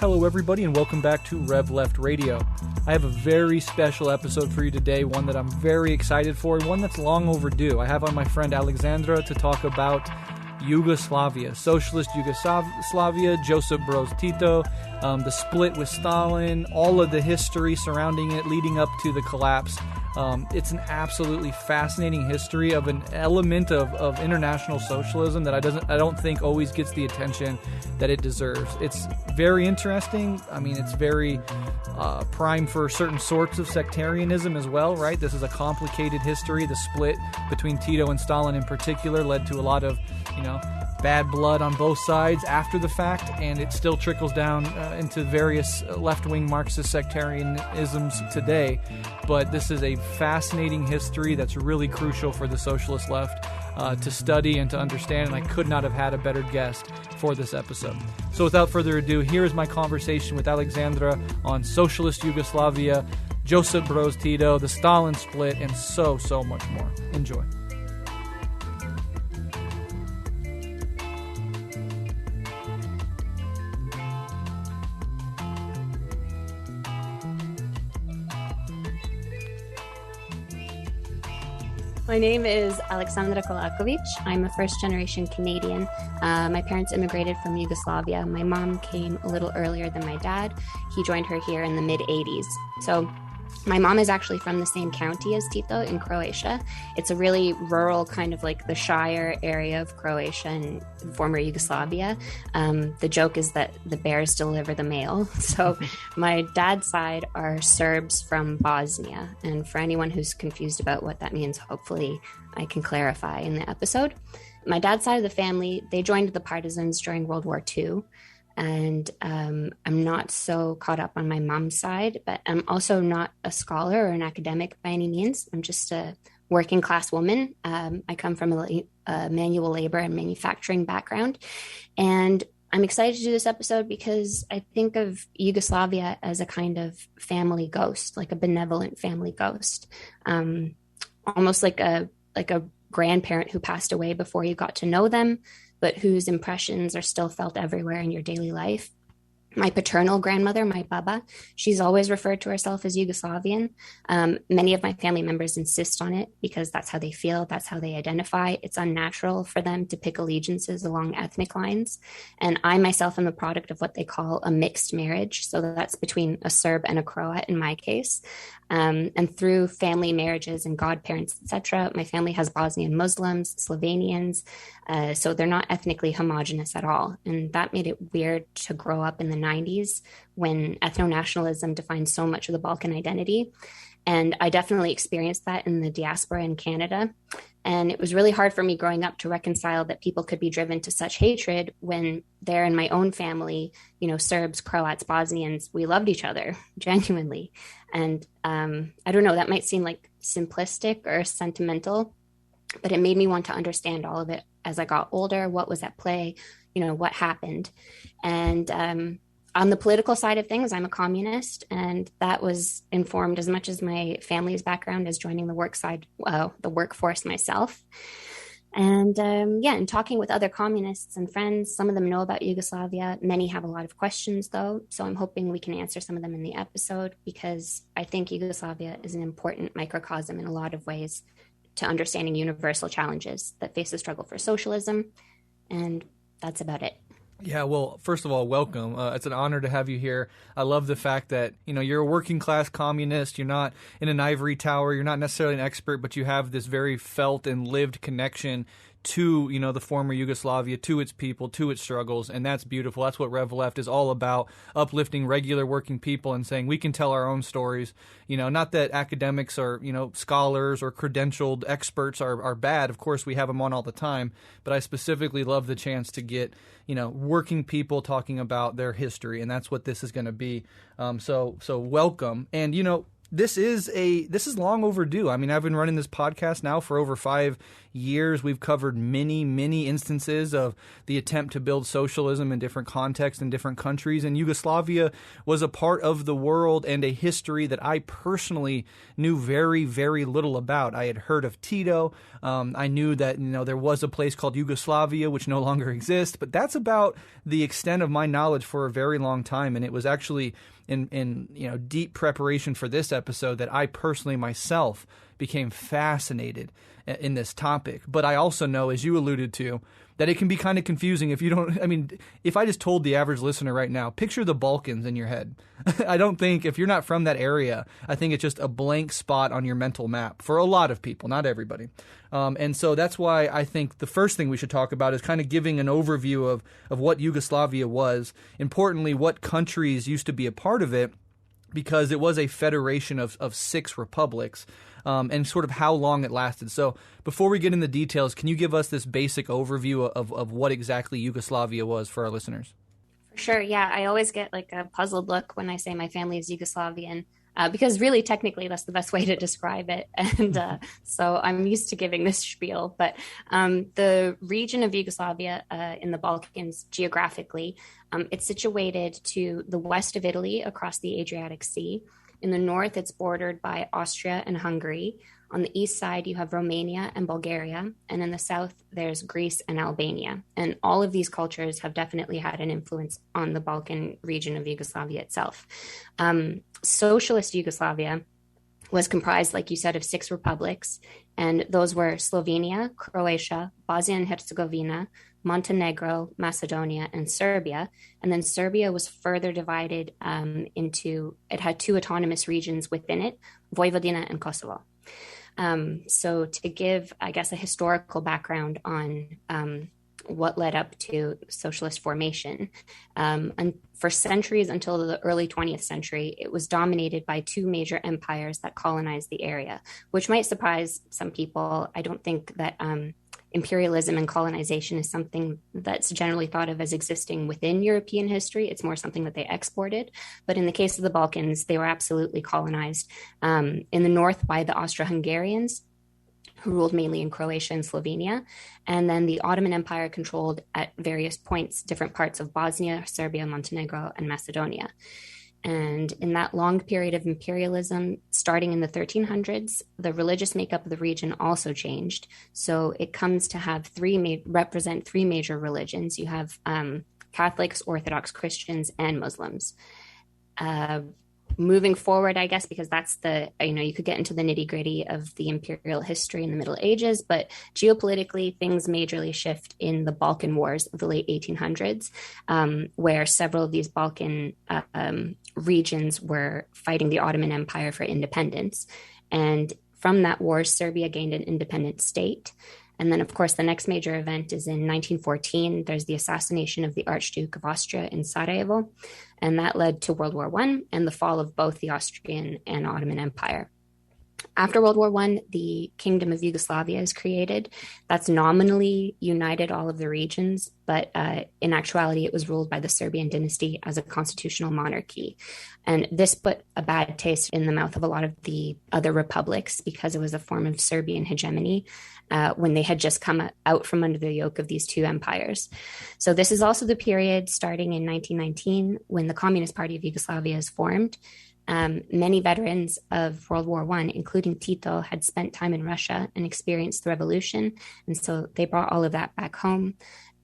Hello everybody and welcome back to Rev Left Radio. I have a very special episode for you today, one that I'm very excited for, and one that's long overdue. I have on my friend Aleksandra to talk about Yugoslavia, Socialist Yugoslavia, Josep Broz Tito, the split with Stalin, all of the history surrounding it leading up to the collapse. It's an absolutely fascinating history of an element of international socialism that I don't think always gets the attention that it deserves. It's very interesting. I mean, it's very prime for certain sorts of sectarianism as well, right? This is a complicated history. The split between Tito and Stalin in particular led to a lot of, bad blood on both sides after the fact, and it still trickles down into various left-wing Marxist sectarianisms today. But this is a fascinating history that's really crucial for the socialist left to study and to understand, and I could not have had a better guest for this episode. So without further ado, here is my conversation with Aleksandra on Socialist Yugoslavia, Josep Broz Tito, the Stalin split, and so much more. Enjoy. My name is Aleksandra Kolaković. I'm a first-generation Canadian. My parents immigrated from Yugoslavia. My mom came a little earlier than my dad. He joined her here in the mid-'80s. So my mom is actually from the same county as Tito in Croatia. It's a really rural, kind of like the Shire area of Croatia and former Yugoslavia. The joke is that the bears deliver the mail. So my dad's side are Serbs from Bosnia. And for anyone who's confused about what that means, hopefully I can clarify in the episode. My dad's side of the family, they joined the partisans during World War II. And I'm not so caught up on my mom's side, but I'm also not a scholar or an academic by any means. I'm just a working class woman. I come from a manual labor and manufacturing background. And I'm excited to do this episode because I think of Yugoslavia as a kind of family ghost, like a benevolent family ghost, almost like a grandparent who passed away before you got to know them, but whose impressions are still felt everywhere in your daily life. My paternal grandmother, my baba, she's always referred to herself as Yugoslavian. Many of my family members insist on it because that's how they feel, that's how they identify. It's unnatural for them to pick allegiances along ethnic lines. And I myself am the product of what they call a mixed marriage. So that's between a Serb and a Croat in my case. And through family marriages and godparents, etc., my family has Bosnian Muslims, Slovenians, so they're not ethnically homogenous at all. And that made it weird to grow up in the 90s when ethno-nationalism defined so much of the Balkan identity. And I definitely experienced that in the diaspora in Canada. And it was really hard for me growing up to reconcile that people could be driven to such hatred when there in my own family, Serbs, Croats, Bosnians, we loved each other genuinely. And I don't know, that might seem like simplistic or sentimental, but it made me want to understand all of it as I got older, what was at play, what happened. And on the political side of things, I'm a communist, and that was informed as much as my family's background as joining the workforce myself. And in talking with other communists and friends, some of them know about Yugoslavia. Many have a lot of questions, though. So I'm hoping we can answer some of them in the episode, because I think Yugoslavia is an important microcosm in a lot of ways to understanding universal challenges that face the struggle for socialism. And that's about it. Yeah, well, first of all, welcome. It's an honor to have you here. I love the fact that, you're a working class communist. You're not in an ivory tower. You're not necessarily an expert, but you have this very felt and lived connection to, the former Yugoslavia, to its people, to its struggles, and that's beautiful. That's what Rev Left is all about, uplifting regular working people and saying we can tell our own stories. Not that academics or, scholars or credentialed experts are bad. Of course, we have them on all the time, but I specifically love the chance to get, working people talking about their history, and that's what this is going to be. So welcome. And, this is long overdue. I mean, I've been running this podcast now for over 5 years. We've covered many instances of the attempt to build socialism in different contexts in different countries, and Yugoslavia was a part of the world and a history that I personally knew very, very little about. I had heard of Tito. I knew that there was a place called Yugoslavia, which no longer exists, but that's about the extent of my knowledge for a very long time. And it was actually in deep preparation for this episode that I personally myself became fascinated in this topic. But I also know, as you alluded to, that it can be kind of confusing if you don't. I mean, if I just told the average listener right now, picture the Balkans in your head. I don't think, if you're not from that area, I think it's just a blank spot on your mental map for a lot of people, not everybody. And so that's why I think the first thing we should talk about is kind of giving an overview of what Yugoslavia was. Importantly, what countries used to be a part of it, because it was a federation of 6 republics, and sort of how long it lasted. So before we get into details, can you give us this basic overview of what exactly Yugoslavia was for our listeners? For sure, yeah. I always get like a puzzled look when I say my family is Yugoslavian, because really technically that's the best way to describe it. And so I'm used to giving this spiel. But the region of Yugoslavia in the Balkans geographically, it's situated to the west of Italy across the Adriatic Sea. In the north, it's bordered by Austria and Hungary. On the east side, you have Romania and Bulgaria. And in the south, there's Greece and Albania. And all of these cultures have definitely had an influence on the Balkan region of Yugoslavia itself. Socialist Yugoslavia was comprised, like you said, of 6 republics. And those were Slovenia, Croatia, Bosnia and Herzegovina, Montenegro, Macedonia, and Serbia. And then Serbia was further divided into, it had 2 autonomous regions within it, Vojvodina and Kosovo. So to give, I guess, a historical background on what led up to socialist formation, and for centuries until the early 20th century, it was dominated by 2 major empires that colonized the area, which might surprise some people. I don't think that imperialism and colonization is something that's generally thought of as existing within European history. It's more something that they exported. But in the case of the Balkans, they were absolutely colonized in the north by the Austro-Hungarians, who ruled mainly in Croatia and Slovenia. And then the Ottoman Empire controlled at various points different parts of Bosnia, Serbia, Montenegro, and Macedonia. And in that long period of imperialism, starting in the 1300s, the religious makeup of the region also changed. So it comes to have represent 3 major religions. You have Catholics, Orthodox Christians, and Muslims. Moving forward, I guess, because that's you could get into the nitty gritty of the imperial history in the Middle Ages, but geopolitically, things majorly shift in the Balkan Wars of the late 1800s, where several of these Balkan regions were fighting the Ottoman Empire for independence. And from that war, Serbia gained an independent state. And then, of course, the next major event is in 1914. There's the assassination of the Archduke of Austria in Sarajevo, and that led to World War I and the fall of both the Austrian and Ottoman Empire. After World War I, the Kingdom of Yugoslavia is created. That's nominally united all of the regions, but in actuality, it was ruled by the Serbian dynasty as a constitutional monarchy. And this put a bad taste in the mouth of a lot of the other republics because it was a form of Serbian hegemony when they had just come out from under the yoke of these 2 empires. So this is also the period starting in 1919 when the Communist Party of Yugoslavia is formed. Many veterans of World War I, including Tito, had spent time in Russia and experienced the revolution. And so they brought all of that back home.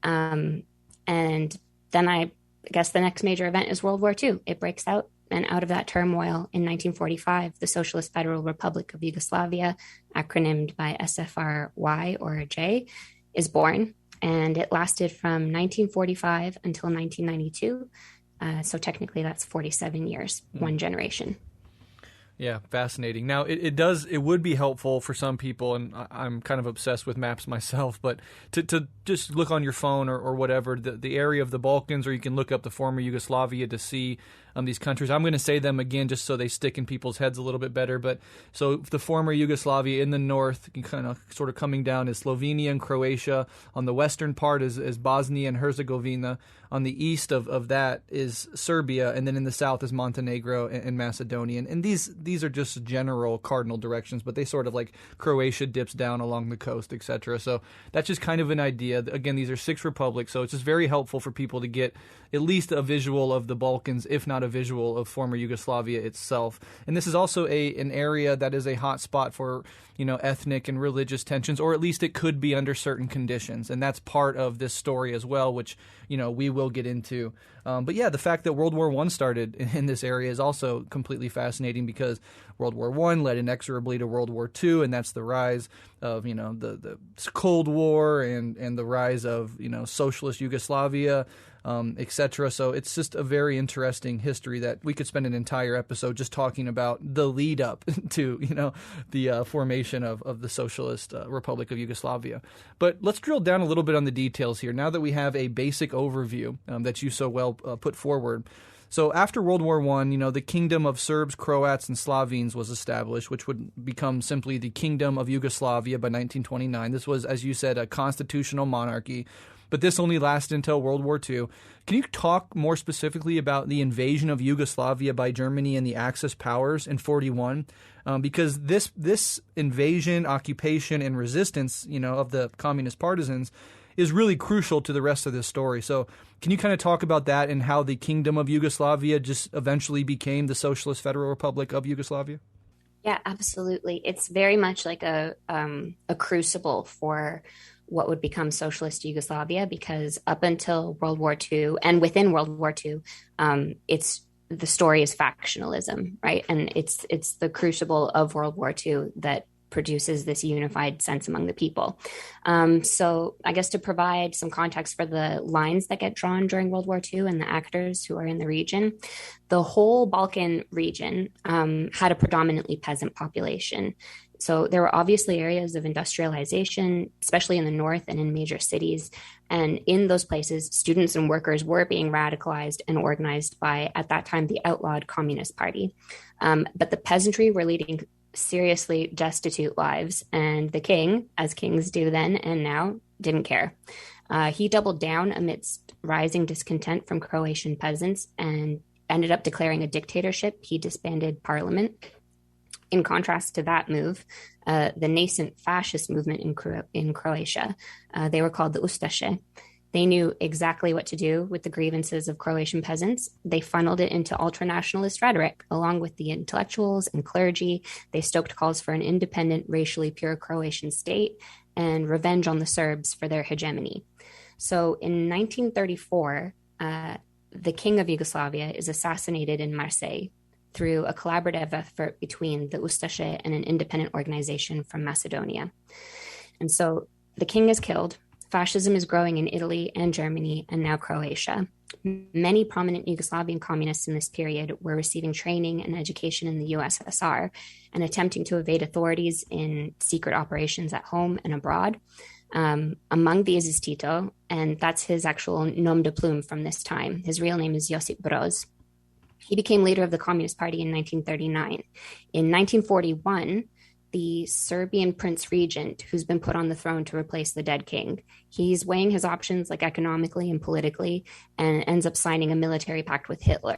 And then I guess the next major event is World War II. It breaks out. And out of that turmoil in 1945, the Socialist Federal Republic of Yugoslavia, acronymed by SFRY or J, is born. And it lasted from 1945 until 1992. So technically that's 47 years, one generation. Yeah, fascinating. Now, it would be helpful for some people, and I'm kind of obsessed with maps myself, but to just look on your phone or whatever, the area of the Balkans, or you can look up the former Yugoslavia to see these countries. I'm going to say them again just so they stick in people's heads a little bit better. But so the former Yugoslavia in the north, kind of sort of coming down, is Slovenia and Croatia. On the western part is Bosnia and Herzegovina. On the east of that is Serbia, and then in the south is Montenegro and Macedonia. And these are just general cardinal directions, but they sort of like Croatia dips down along the coast, etc. So that's just kind of an idea. Again, these are 6 republics, so it's just very helpful for people to get at least a visual of the Balkans, if not a visual of former Yugoslavia itself. And this is also an area that is a hot spot for, ethnic and religious tensions, or at least it could be under certain conditions. And that's part of this story as well, which, we will get into. But yeah, the fact that World War I started in this area is also completely fascinating, because World War I led inexorably to World War II, and that's the rise of, the Cold War and the rise of, socialist Yugoslavia, etc. So it's just a very interesting history that we could spend an entire episode just talking about the lead up to, the formation of the Socialist Republic of Yugoslavia. But let's drill down a little bit on the details here, now that we have a basic overview that you so well put forward. So after World War I, the Kingdom of Serbs, Croats, and Slovenes was established, which would become simply the Kingdom of Yugoslavia by 1929. This was, as you said, a constitutional monarchy, but this only lasted until World War II. Can you talk more specifically about the invasion of Yugoslavia by Germany and the Axis powers in 1941? Because this invasion, occupation, and resistance, of the communist partisans is really crucial to the rest of this story. So can you kind of talk about that and how the Kingdom of Yugoslavia just eventually became the Socialist Federal Republic of Yugoslavia? Yeah, absolutely. It's very much like a crucible for what would become socialist Yugoslavia, because up until World War II and within World War II, the story is factionalism, right? And it's the crucible of World War II that produces this unified sense among the people. So I guess to provide some context for the lines that get drawn during World War II and the actors who are in the region, the whole Balkan region had a predominantly peasant population. So there were obviously areas of industrialization, especially in the north and in major cities. And in those places, students and workers were being radicalized and organized by, at that time, the outlawed Communist Party. But the peasantry were leading seriously destitute lives, and the king, as kings do then and now, didn't care. He doubled down amidst rising discontent from Croatian peasants and ended up declaring a dictatorship. He disbanded parliament. In contrast to that move, the nascent fascist movement in Croatia, they were called the Ustaše. They knew exactly what to do with the grievances of Croatian peasants. They funneled it into ultranationalist rhetoric, along with the intellectuals and clergy. They stoked calls for an independent, racially pure Croatian state and revenge on the Serbs for their hegemony. So in 1934, the king of Yugoslavia is assassinated in Marseille through a collaborative effort between the Ustaše and an independent organization from Macedonia. And so the king is killed. Fascism is growing in Italy and Germany and now Croatia. Many prominent Yugoslavian communists in this period were receiving training and education in the USSR and attempting to evade authorities in secret operations at home and abroad. Among these is Tito, and that's his actual nom de plume from this time. His real name is Josep Broz. He became leader of the Communist Party in 1939. In 1941, the Serbian Prince Regent, who's been put on the throne to replace the dead king, he's weighing his options like economically and politically, and ends up signing a military pact with Hitler.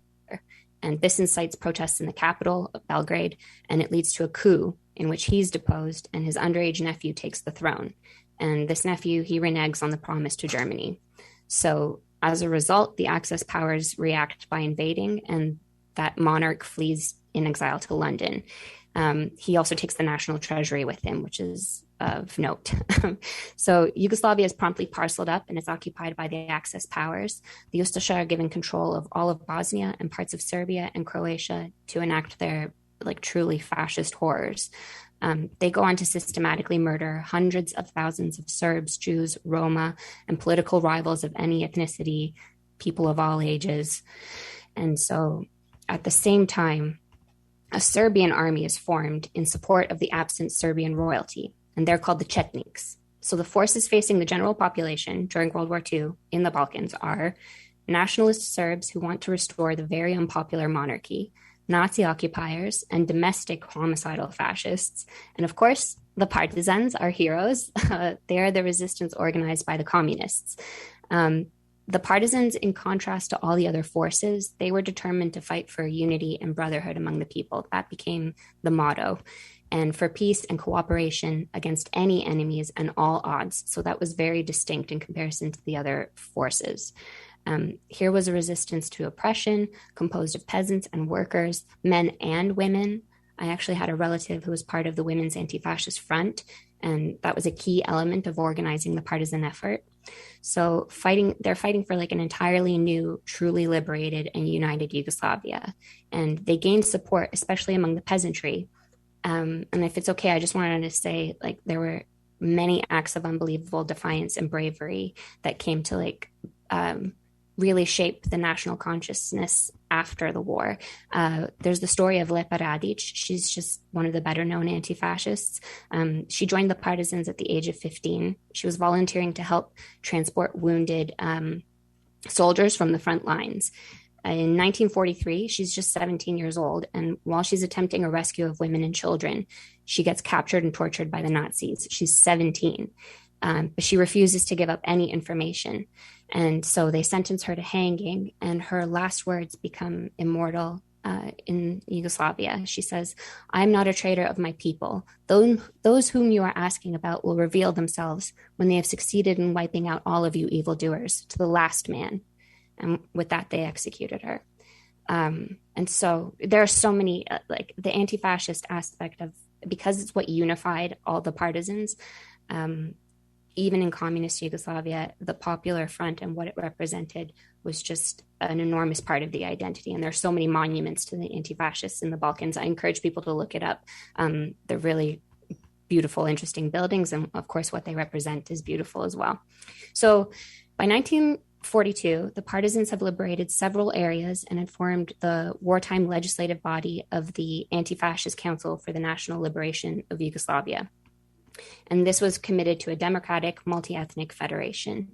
And this incites protests in the capital of Belgrade, and it leads to a coup in which he's deposed and his underage nephew takes the throne. And this nephew, he reneges on the promise to Germany. So as a result, the Axis powers react by invading, and that monarch flees in exile to London. He also takes the national treasury with him, which is of note. So Yugoslavia is promptly parceled up and it's occupied by the Axis powers. The Ustaša are given control of all of Bosnia and parts of Serbia and Croatia to enact their truly fascist horrors. They go on to systematically murder hundreds of thousands of Serbs, Jews, Roma, and political rivals of any ethnicity, people of all ages. And so at the same time, a Serbian army is formed in support of the absent Serbian royalty, and they're called the Chetniks. So the forces facing the general population during World War II in the Balkans are nationalist Serbs who want to restore the very unpopular monarchy, Nazi occupiers, and domestic homicidal fascists. And of course, the partisans are heroes. They are the resistance organized by the communists. The partisans, in contrast to all the other forces, they were determined to fight for unity and brotherhood among the people. That became the motto. And for peace and cooperation against any enemies and all odds. So that was very distinct in comparison to the other forces. Here was a resistance to oppression composed of peasants and workers, men and women. I actually had a relative who was part of the Women's Anti-Fascist Front, and that was a key element of organizing the partisan effort. So they're fighting for like an entirely new, truly liberated and united Yugoslavia. And they gained support, especially among the peasantry. And if it's okay, I just wanted to say, like, there were many acts of unbelievable defiance and bravery that came to really shape the national consciousness after the war. There's the story of Lepa Radic. She's just one of the better known anti-fascists. She joined the partisans at the age of 15. She was volunteering to help transport wounded soldiers from the front lines. In 1943, she's just 17 years old, and while she's attempting a rescue of women and children, she gets captured and tortured by the Nazis. She's 17, but she refuses to give up any information. And so they sentence her to hanging, and her last words become immortal in Yugoslavia. She says, "I'm not a traitor of my people. Those whom you are asking about will reveal themselves when they have succeeded in wiping out all of you evildoers to the last man." And with that, they executed her. And so there are so many, like the anti-fascist aspect of, because it's what unified all the partisans, even in communist Yugoslavia, the Popular Front and what it represented was just an enormous part of the identity. And there are so many monuments to the anti-fascists in the Balkans. I encourage people to look it up. They're really beautiful, interesting buildings. And of course, what they represent is beautiful as well. So by 1942, the partisans have liberated several areas and had formed the wartime legislative body of the Anti-Fascist Council for the National Liberation of Yugoslavia. And this was committed to a democratic, multi-ethnic federation.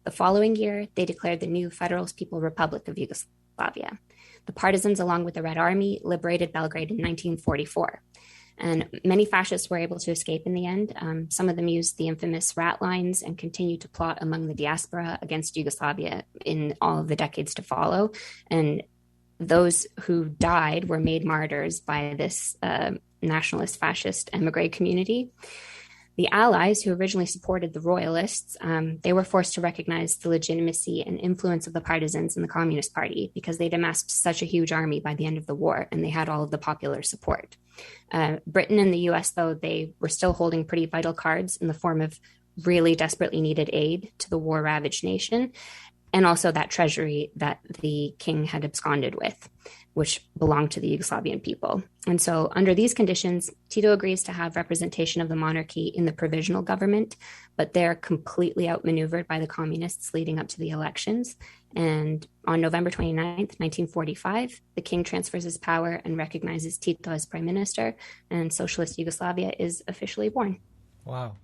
The following year, they declared the new Federalist People Republic of Yugoslavia. The partisans, along with the Red Army, liberated Belgrade in 1944. And many fascists were able to escape in the end. Some of them used the infamous rat lines and continued to plot among the diaspora against Yugoslavia in all of the decades to follow. And those who died were made martyrs by this nationalist fascist emigre community. The Allies, who originally supported the Royalists, they were forced to recognize the legitimacy and influence of the partisans in the Communist Party because they'd amassed such a huge army by the end of the war, and they had all of the popular support. Britain and the US, though, they were still holding pretty vital cards in the form of really desperately needed aid to the war-ravaged nation, and also that treasury that the king had absconded with, which belonged to the Yugoslavian people. And so under these conditions, Tito agrees to have representation of the monarchy in the provisional government, but they're completely outmaneuvered by the communists leading up to the elections. And on November 29th, 1945, the king transfers his power and recognizes Tito as prime minister, and socialist Yugoslavia is officially born. Wow.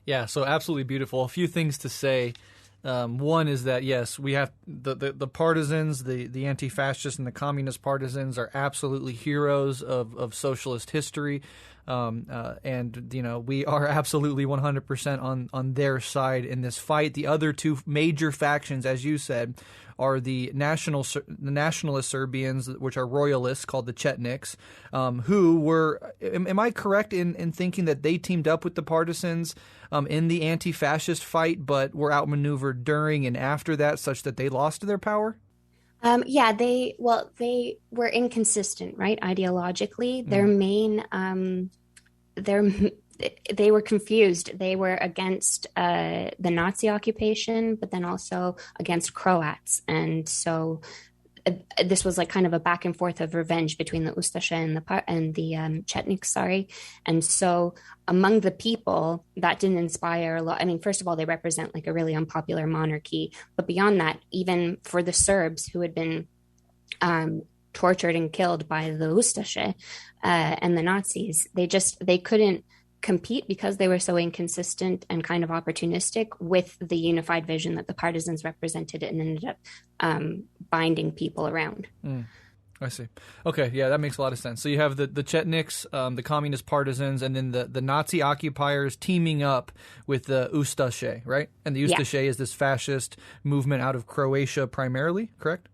Yeah, so absolutely beautiful. A few things to say. One is that, yes, we have the partisans, the anti-fascists and the communist partisans are absolutely heroes of socialist history. And, you know, we are absolutely 100% on their side in this fight. The other two major factions, as you said, are the nationalist Serbians, which are royalists, called the Chetniks, who were, am I correct in thinking that they teamed up with the partisans in the anti-fascist fight, but were outmaneuvered during and after that, such that they lost their power? Yeah, they were inconsistent, right? Ideologically, their main, they were confused. They were against the Nazi occupation, but then also against Croats. And so this was like kind of a back and forth of revenge between the Ustaše and the Chetniks, And so among the people, that didn't inspire a lot. I mean, first of all, they represent like a really unpopular monarchy. But beyond that, even for the Serbs who had been tortured and killed by the Ustaše and the Nazis, they couldn't compete because they were so inconsistent and kind of opportunistic with the unified vision that the partisans represented and ended up binding people around. I see. Okay, yeah, that makes a lot of sense. So you have the Chetniks, the communist partisans, and then the Nazi occupiers teaming up with the Ustaše, right? And the Ustaše is this fascist movement out of Croatia primarily, correct?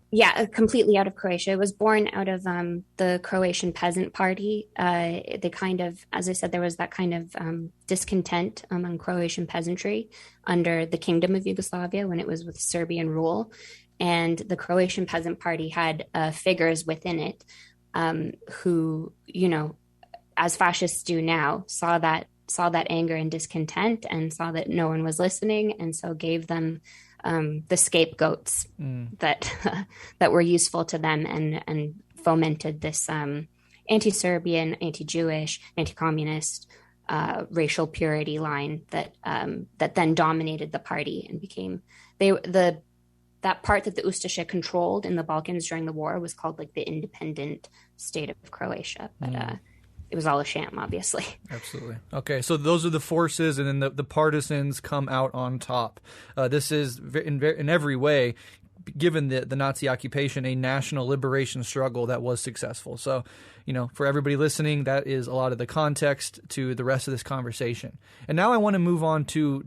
Yeah, completely out of Croatia. It was born out of the Croatian Peasant Party. They kind of, as I said, there was that kind of discontent among Croatian peasantry under the Kingdom of Yugoslavia when it was with Serbian rule. And the Croatian Peasant Party had figures within it who, you know, as fascists do now, saw that anger and discontent and saw that no one was listening, and so gave them the scapegoats that that were useful to them, and fomented this anti-Serbian, anti-Jewish, anti-communist racial purity line that then dominated the party and became that part that the Ustaše controlled in the Balkans during the war was called like the independent state of Croatia, but it was all a sham, obviously. Absolutely. Okay, so those are the forces, and then the partisans come out on top. This is, in every way, given the Nazi occupation, a national liberation struggle that was successful. So, you know, for everybody listening, that is a lot of the context to the rest of this conversation. And now I want to move on to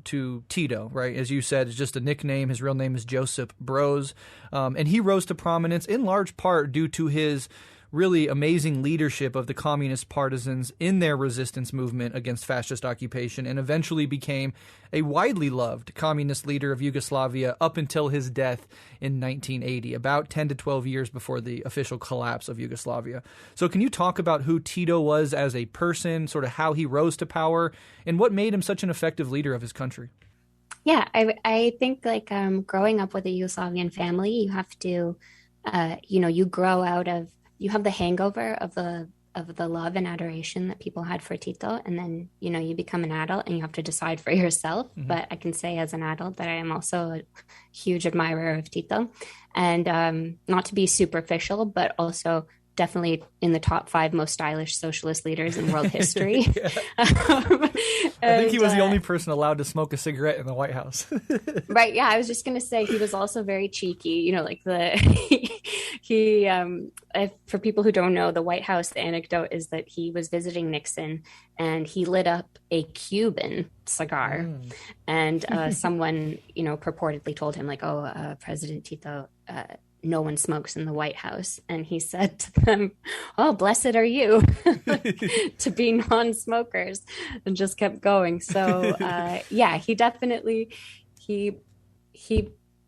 Tito, right? As you said, it's just a nickname. His real name is Josep Broz. And he rose to prominence in large part due to his really amazing leadership of the communist partisans in their resistance movement against fascist occupation, and eventually became a widely loved communist leader of Yugoslavia up until his death in 1980, about 10 to 12 years before the official collapse of Yugoslavia. So can you talk about who Tito was as a person, sort of how he rose to power, and what made him such an effective leader of his country? Yeah, I think like growing up with a Yugoslavian family, you have to, you grow out of, you have the hangover of the love and adoration that people had for Tito, and then you become an adult and you have to decide for yourself. Mm-hmm. But I can say as an adult that I am also a huge admirer of Tito, and not to be superficial, but also definitely in the top 5 most stylish socialist leaders in world history. I think he was the only person allowed to smoke a cigarette in the White House. Right. Yeah. I was just going to say he was also very cheeky, like for people who don't know, the White House, the anecdote is that he was visiting Nixon and he lit up a Cuban cigar and someone, purportedly told him like, President Tito, no one smokes in the White House. And he said to them, oh, blessed are you to be non-smokers, and just kept going. So, he definitely, he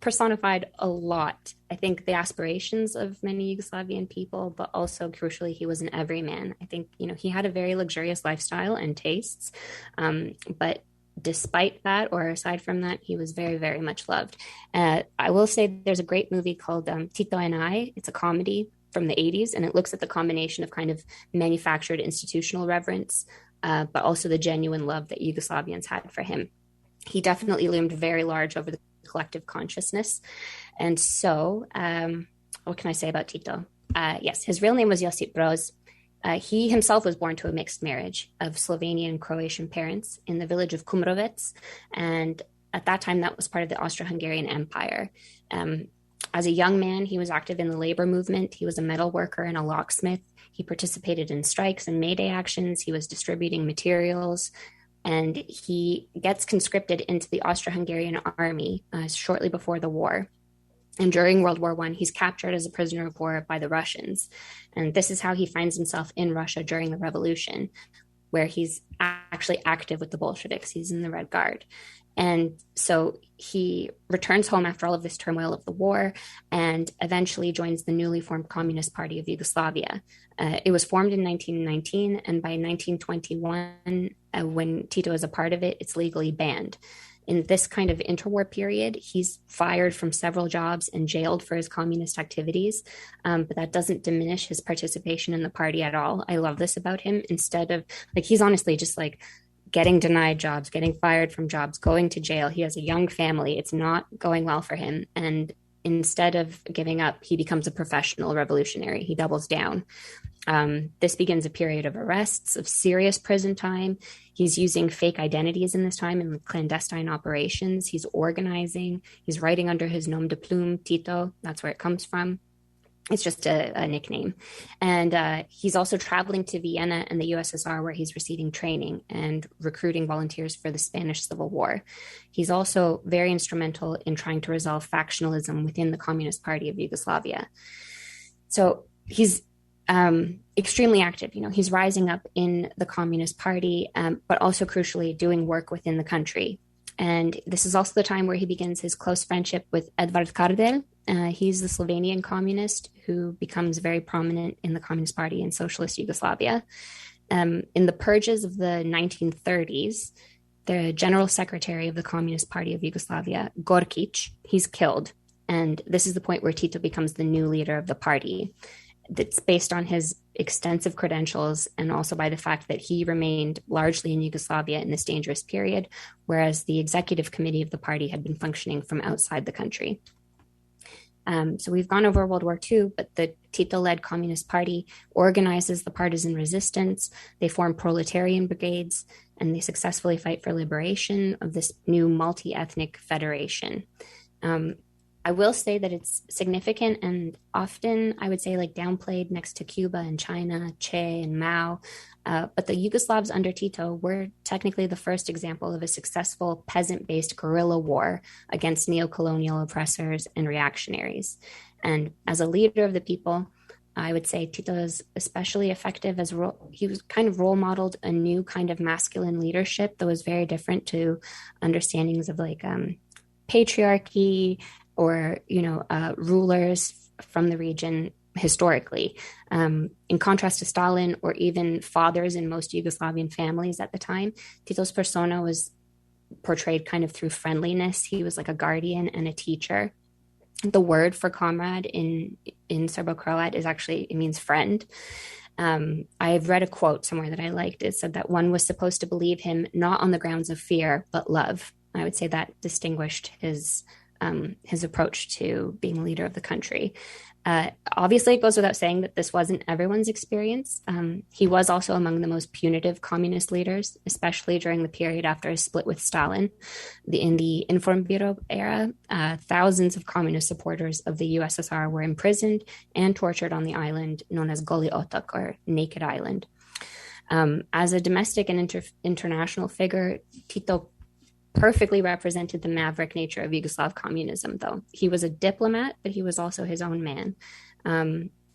personified a lot, I think, the aspirations of many Yugoslavian people, but also crucially, he was an everyman. I think, he had a very luxurious lifestyle and tastes, but despite that, or aside from that, he was very, very much loved. I will say there's a great movie called Tito and I. It's a comedy from the 80s, and it looks at the combination of kind of manufactured institutional reverence, but also the genuine love that Yugoslavians had for him. He definitely loomed very large over the collective consciousness. And so, what can I say about Tito? Yes, his real name was Josip Broz. He himself was born to a mixed marriage of Slovenian and Croatian parents in the village of Kumrovec. And at that time, that was part of the Austro-Hungarian Empire. As a young man, he was active in the labor movement. He was a metal worker and a locksmith. He participated in strikes and May Day actions. He was distributing materials. And he gets conscripted into the Austro-Hungarian army shortly before the war. And during World War I, he's captured as a prisoner of war by the Russians. And this is how he finds himself in Russia during the revolution, where he's actually active with the Bolsheviks. He's in the Red Guard. And so he returns home after all of this turmoil of the war and eventually joins the newly formed Communist Party of Yugoslavia. It was formed in 1919, and by 1921, when Tito is a part of it, it's legally banned. In this kind of interwar period, he's fired from several jobs and jailed for his communist activities, but that doesn't diminish his participation in the party at all. I love this about him. Instead of, he's honestly just getting denied jobs, getting fired from jobs, going to jail. He has a young family. It's not going well for him. And instead of giving up, he becomes a professional revolutionary. He doubles down. This begins a period of arrests, of serious prison time. He's using fake identities in this time in clandestine operations. He's organizing. He's writing under his nom de plume, Tito. That's where it comes from. It's just a nickname. And he's also traveling to Vienna and the USSR, where he's receiving training and recruiting volunteers for the Spanish Civil War. He's also very instrumental in trying to resolve factionalism within the Communist Party of Yugoslavia. So he's extremely active. He's rising up in the Communist Party, but also crucially doing work within the country. And this is also the time where he begins his close friendship with Edvard Kardelj. He's the Slovenian communist who becomes very prominent in the Communist Party in Socialist Yugoslavia. In the purges of the 1930s, the general secretary of the Communist Party of Yugoslavia, Gorkic, he's killed. And this is the point where Tito becomes the new leader of the party. That's based on his extensive credentials and also by the fact that he remained largely in Yugoslavia in this dangerous period, whereas the executive committee of the party had been functioning from outside the country. So we've gone over World War II, but the Tito-led Communist Party organizes the partisan resistance. They form proletarian brigades, and they successfully fight for liberation of this new multi-ethnic federation. I will say that it's significant and often, I would say, downplayed next to Cuba and China, Che and Mao. But the Yugoslavs under Tito were technically the first example of a successful peasant-based guerrilla war against neo-colonial oppressors and reactionaries. And as a leader of the people, I would say Tito is especially effective as he was kind of role modeled a new kind of masculine leadership that was very different to understandings of patriarchy or, rulers from the region historically. In contrast to Stalin or even fathers in most Yugoslavian families at the time, Tito's persona was portrayed kind of through friendliness. He was like a guardian and a teacher. The word for comrade in Serbo-Croat it means friend. I've read a quote somewhere that I liked. It said that one was supposed to believe him not on the grounds of fear, but love. I would say that distinguished his approach to being leader of the country. Obviously, it goes without saying that this wasn't everyone's experience. He was also among the most punitive communist leaders, especially during the period after his split with Stalin. In the Informbyrå era, thousands of communist supporters of the USSR were imprisoned and tortured on the island known as Goli Otok, or Naked Island. As a domestic and international figure, Tito perfectly represented the maverick nature of Yugoslav communism, though. He was a diplomat, but he was also his own man.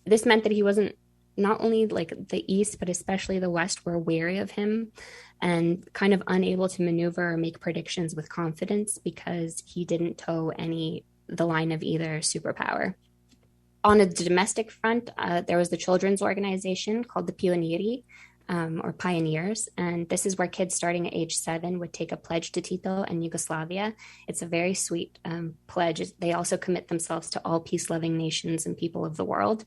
This meant that he wasn't not only the East, but especially the West were wary of him and kind of unable to maneuver or make predictions with confidence because he didn't toe the line of either superpower. On a domestic front, there was the children's organization called the Pionieri, or pioneers. And this is where kids starting at age 7 would take a pledge to Tito and Yugoslavia. It's a very sweet pledge. They also commit themselves to all peace-loving nations and people of the world.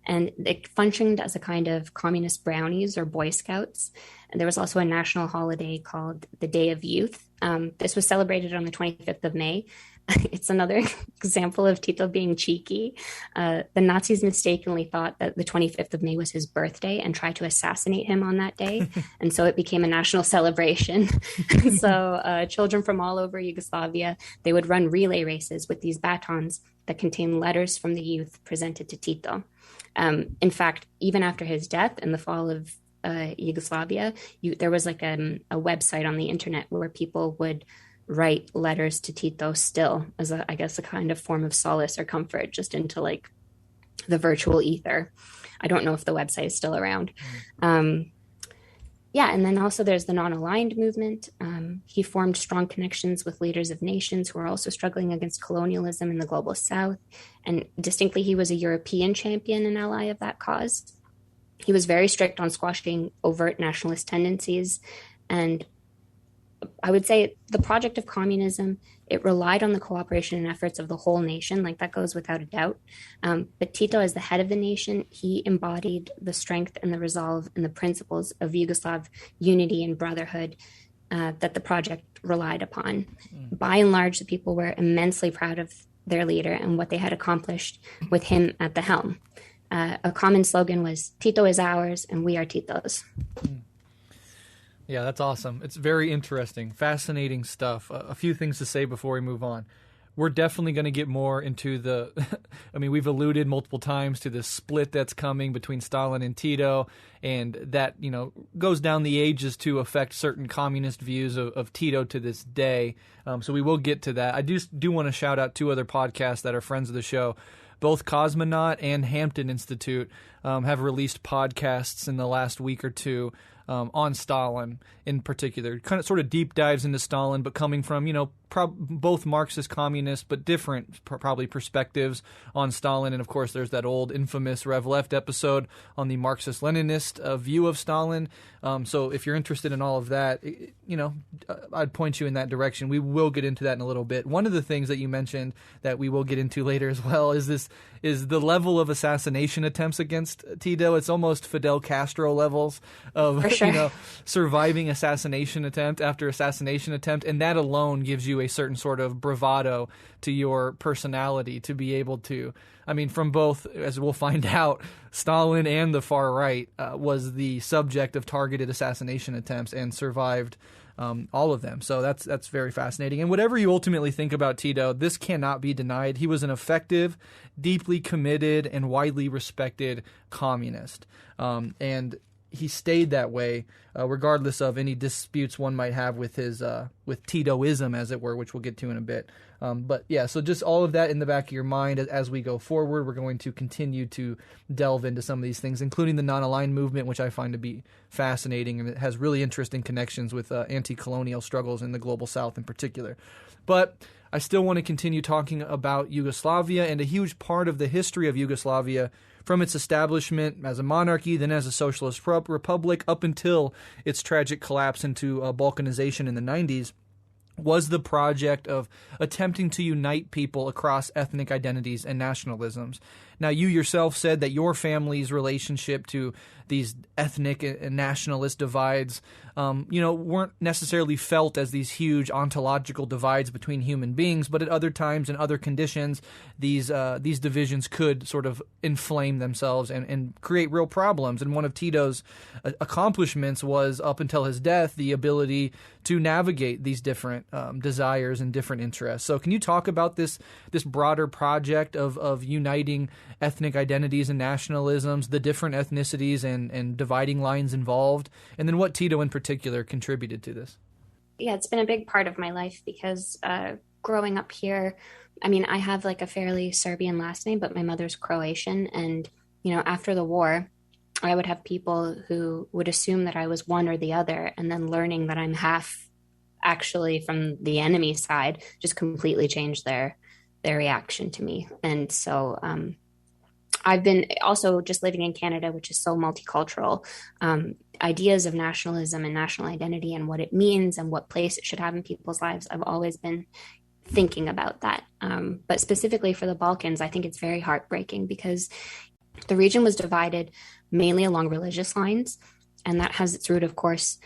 And it functioned as a kind of communist brownies or Boy Scouts. And there was also a national holiday called the Day of Youth. This was celebrated on the 25th of May. It's another example of Tito being cheeky. The Nazis mistakenly thought that the 25th of May was his birthday and tried to assassinate him on that day. And so it became a national celebration. So children from all over Yugoslavia, they would run relay races with these batons that contained letters from the youth presented to Tito. In fact, even after his death and the fall of Yugoslavia, there was a website on the internet where people would write letters to Tito still as a kind of form of solace or comfort just into the virtual ether. I don't know if the website is still around. And then also there's the non-aligned movement. He formed strong connections with leaders of nations who are also struggling against colonialism in the global South. And distinctly, he was a European champion and ally of that cause. He was very strict on squashing overt nationalist tendencies. And I would say the project of communism, it relied on the cooperation and efforts of the whole nation, that goes without a doubt. But Tito, as the head of the nation, he embodied the strength and the resolve and the principles of Yugoslav unity and brotherhood that the project relied upon. By and large, the people were immensely proud of their leader and what they had accomplished with him at the helm. A common slogan was Tito is ours and we are Tito's. Yeah, that's awesome. It's very interesting, fascinating stuff. A few things to say before we move on. We're definitely going to get more into the, I mean, we've alluded multiple times to the split that's coming between Stalin and Tito, and that, goes down the ages to affect certain communist views of Tito to this day. So we will get to that. I do want to shout out two other podcasts that are friends of the show. Both Cosmonaut and Hampton Institute have released podcasts in the last week or two on Stalin in particular, kind of sort of deep dives into Stalin, but coming from, both Marxist communists, but different probably perspectives on Stalin. And of course, there's that old infamous Rev Left episode on the Marxist-Leninist view of Stalin. So if you're interested in all of that, I'd point you in that direction. We will get into that in a little bit. One of the things that you mentioned that we will get into later as well is the level of assassination attempts against Tito. It's almost Fidel Castro levels of, sure. Surviving assassination attempt after assassination attempt. And that alone gives you a certain sort of bravado to your personality to be able to, from both, as we'll find out, Stalin and the far right was the subject of targeted assassination attempts and survived all of them. So that's very fascinating. And whatever you ultimately think about Tito, this cannot be denied. He was an effective, deeply committed, and widely respected communist. And he stayed that way, regardless of any disputes one might have with his with Titoism, as it were, which we'll get to in a bit. But yeah, so just all of that in the back of your mind as we go forward. We're going to continue to delve into some of these things, including the non-aligned movement, which I find to be fascinating, and it has really interesting connections with anti-colonial struggles in the global South in particular. But I still want to continue talking about Yugoslavia, and a huge part of the history of Yugoslavia, from its establishment as a monarchy, then as a socialist republic, up until its tragic collapse into balkanization in the 90s, was the project of attempting to unite people across ethnic identities and nationalisms. Now, you yourself said that your family's relationship to these ethnic and nationalist divides, weren't necessarily felt as these huge ontological divides between human beings, but at other times and other conditions, these divisions could sort of inflame themselves and create real problems. And one of Tito's accomplishments was, up until his death, the ability to navigate these different desires and different interests. So can you talk about this broader project of uniting ethnic identities and nationalisms, the different ethnicities and dividing lines involved, and then what Tito in particular contributed to this? Yeah, it's been a big part of my life because growing up here, I have like a fairly Serbian last name, but my mother's Croatian. And, after the war, I would have people who would assume that I was one or the other, and then learning that I'm half actually from the enemy side just completely changed their reaction to me. And so I've been also just living in Canada, which is so multicultural. Ideas of nationalism and national identity and what it means and what place it should have in people's lives, I've always been thinking about that. But specifically for the Balkans, I think it's very heartbreaking because the region was divided mainly along religious lines. And that has its root, of course,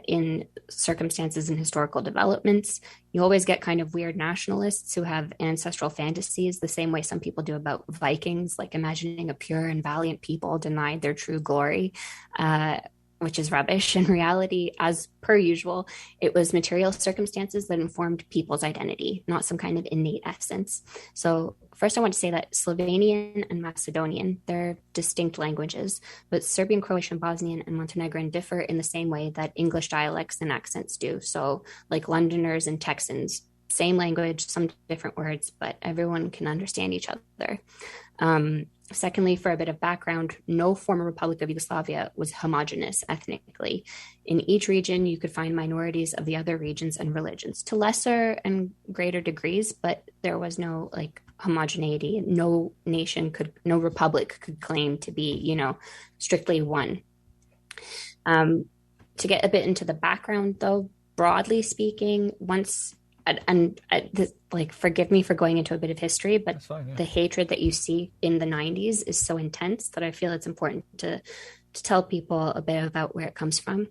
in circumstances and historical developments. You always get kind of weird nationalists who have ancestral fantasies, the same way some people do about Vikings, like imagining a pure and valiant people denied their true glory, which is rubbish. In reality, as per usual, it was material circumstances that informed people's identity, not some kind of innate essence. So first, I want to say that Slovenian and Macedonian, they're distinct languages, but Serbian, Croatian, Bosnian, and Montenegrin differ in the same way that English dialects and accents do. So like Londoners and Texans, same language, some different words, but everyone can understand each other. Secondly, for a bit of background, no former Republic of Yugoslavia was homogenous ethnically. In each region, you could find minorities of the other regions and religions to lesser and greater degrees, but there was no homogeneity. No republic could claim to be, strictly one. To get a bit into the background, though, broadly speaking, forgive me for going into a bit of history, but fine, yeah. The hatred that you see in the 90s is so intense that I feel it's important to tell people a bit about where it comes from.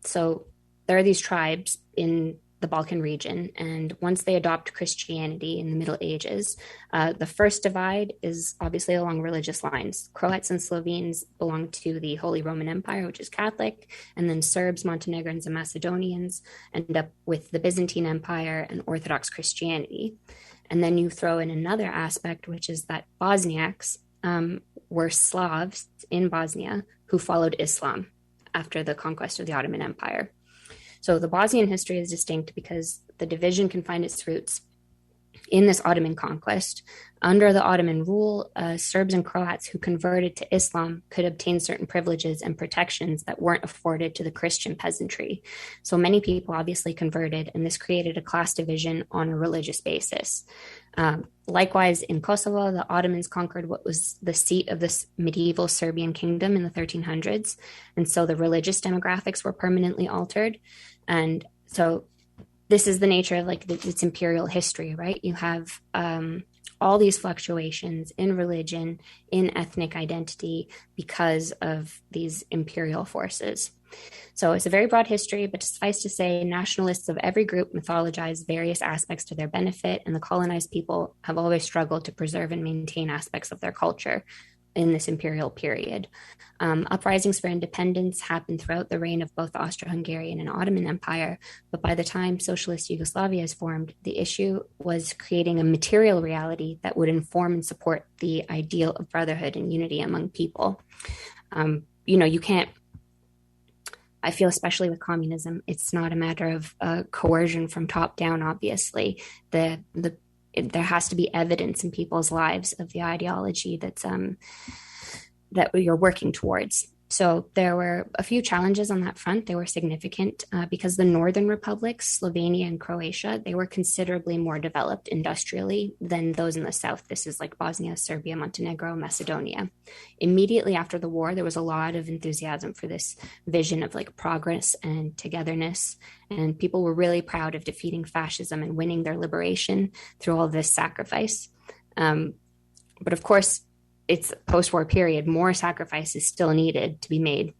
So there are these tribes in the Balkan region. And once they adopt Christianity in the Middle Ages, the first divide is obviously along religious lines. Croats and Slovenes belong to the Holy Roman Empire, which is Catholic, and then Serbs, Montenegrins, and Macedonians end up with the Byzantine Empire and Orthodox Christianity. And then you throw in another aspect, which is that Bosniaks were Slavs in Bosnia who followed Islam after the conquest of the Ottoman Empire. So the Bosnian history is distinct because the division can find its roots in this Ottoman conquest. Under the Ottoman rule, Serbs and Croats who converted to Islam could obtain certain privileges and protections that weren't afforded to the Christian peasantry. So many people obviously converted, and this created a class division on a religious basis. Likewise, in Kosovo, the Ottomans conquered what was the seat of this medieval Serbian kingdom in the 1300s. And so the religious demographics were permanently altered. And so this is the nature of like its imperial history, right? You have all these fluctuations in religion, in ethnic identity because of these imperial forces. So it's a very broad history, but suffice to say, nationalists of every group mythologize various aspects to their benefit, and the colonized people have always struggled to preserve and maintain aspects of their culture in this imperial period. Uprisings for independence happened throughout the reign of both the Austro-Hungarian and Ottoman Empire, but by the time Socialist Yugoslavia is formed, the issue was creating a material reality that would inform and support the ideal of brotherhood and unity among people. You can't, I feel especially with communism, it's not a matter of coercion from top down, obviously. There has to be evidence in people's lives of the ideology that you're working towards. So there were a few challenges on that front. They were significant because the northern republics, Slovenia and Croatia, they were considerably more developed industrially than those in the south. This is like Bosnia, Serbia, Montenegro, Macedonia. Immediately after the war, there was a lot of enthusiasm for this vision of like progress and togetherness. And people were really proud of defeating fascism and winning their liberation through all this sacrifice. But of course, it's post-war period, more sacrifices still needed to be made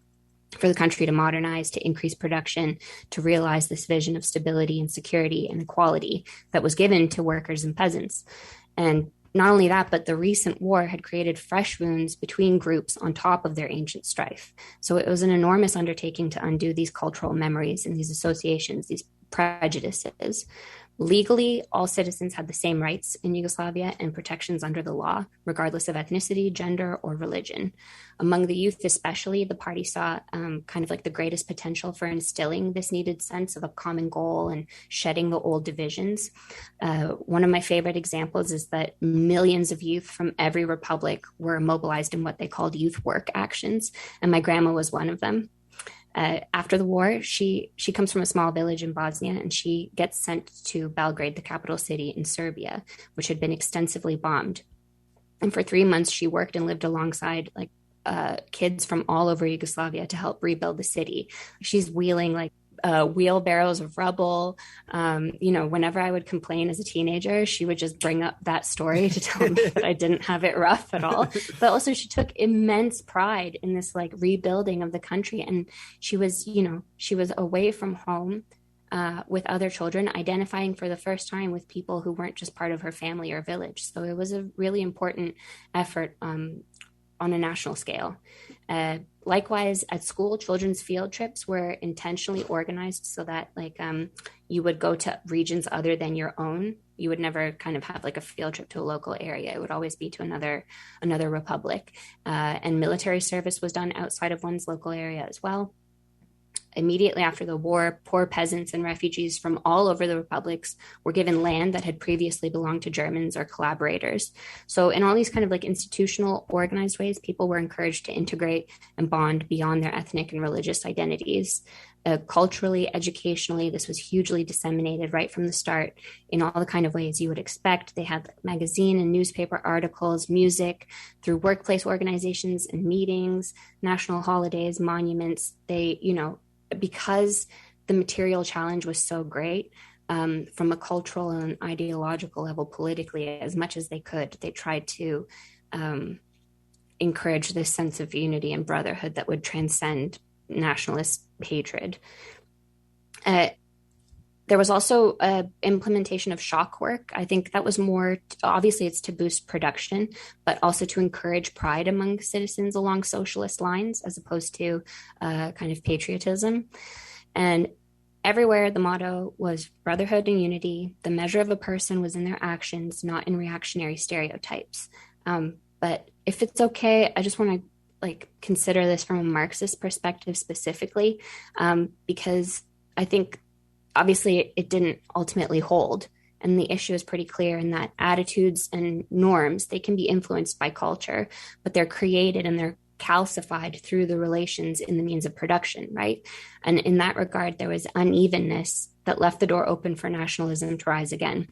for the country to modernize, to increase production, to realize this vision of stability and security and equality that was given to workers and peasants. And not only that, but the recent war had created fresh wounds between groups on top of their ancient strife. So it was an enormous undertaking to undo these cultural memories and these associations, these prejudices. Legally, all citizens had the same rights in Yugoslavia and protections under the law, regardless of ethnicity, gender, or religion. Among the youth especially, the party saw kind of like the greatest potential for instilling this needed sense of a common goal and shedding the old divisions. One of my favorite examples is that millions of youth from every republic were mobilized in what they called youth work actions, and my grandma was one of them. After the war, she comes from a small village in Bosnia, and she gets sent to Belgrade, the capital city in Serbia, which had been extensively bombed. And for 3 months, she worked and lived alongside like kids from all over Yugoslavia to help rebuild the city. She's wheeling like wheelbarrows of rubble. Whenever I would complain as a teenager, she would just bring up that story to tell me that I didn't have it rough at all. But also she took immense pride in this like rebuilding of the country. And she was away from home with other children, identifying for the first time with people who weren't just part of her family or village. So it was a really important effort on a national scale. Likewise, at school, children's field trips were intentionally organized so that you would go to regions other than your own. You would never kind of have like a field trip to a local area. It would always be to another republic. And military service was done outside of one's local area as well. Immediately after the war, poor peasants and refugees from all over the republics were given land that had previously belonged to Germans or collaborators. So in all these kind of like institutional, organized ways, people were encouraged to integrate and bond beyond their ethnic and religious identities. Culturally, educationally, this was hugely disseminated right from the start in all the kind of ways you would expect. They had magazine and newspaper articles, music, through workplace organizations and meetings, national holidays, monuments. Because the material challenge was so great, from a cultural and ideological level, politically, as much as they could, they tried to encourage this sense of unity and brotherhood that would transcend nationalist hatred. There was also implementation of shock work. I think that was more, obviously it's to boost production, but also to encourage pride among citizens along socialist lines, as opposed to kind of patriotism. And everywhere the motto was brotherhood and unity. The measure of a person was in their actions, not in reactionary stereotypes. But if it's okay, I just want to consider this from a Marxist perspective specifically, because I think obviously it didn't ultimately hold. And the issue is pretty clear in that attitudes and norms, they can be influenced by culture, but they're created and they're calcified through the relations in the means of production, right? And in that regard, there was unevenness that left the door open for nationalism to rise again.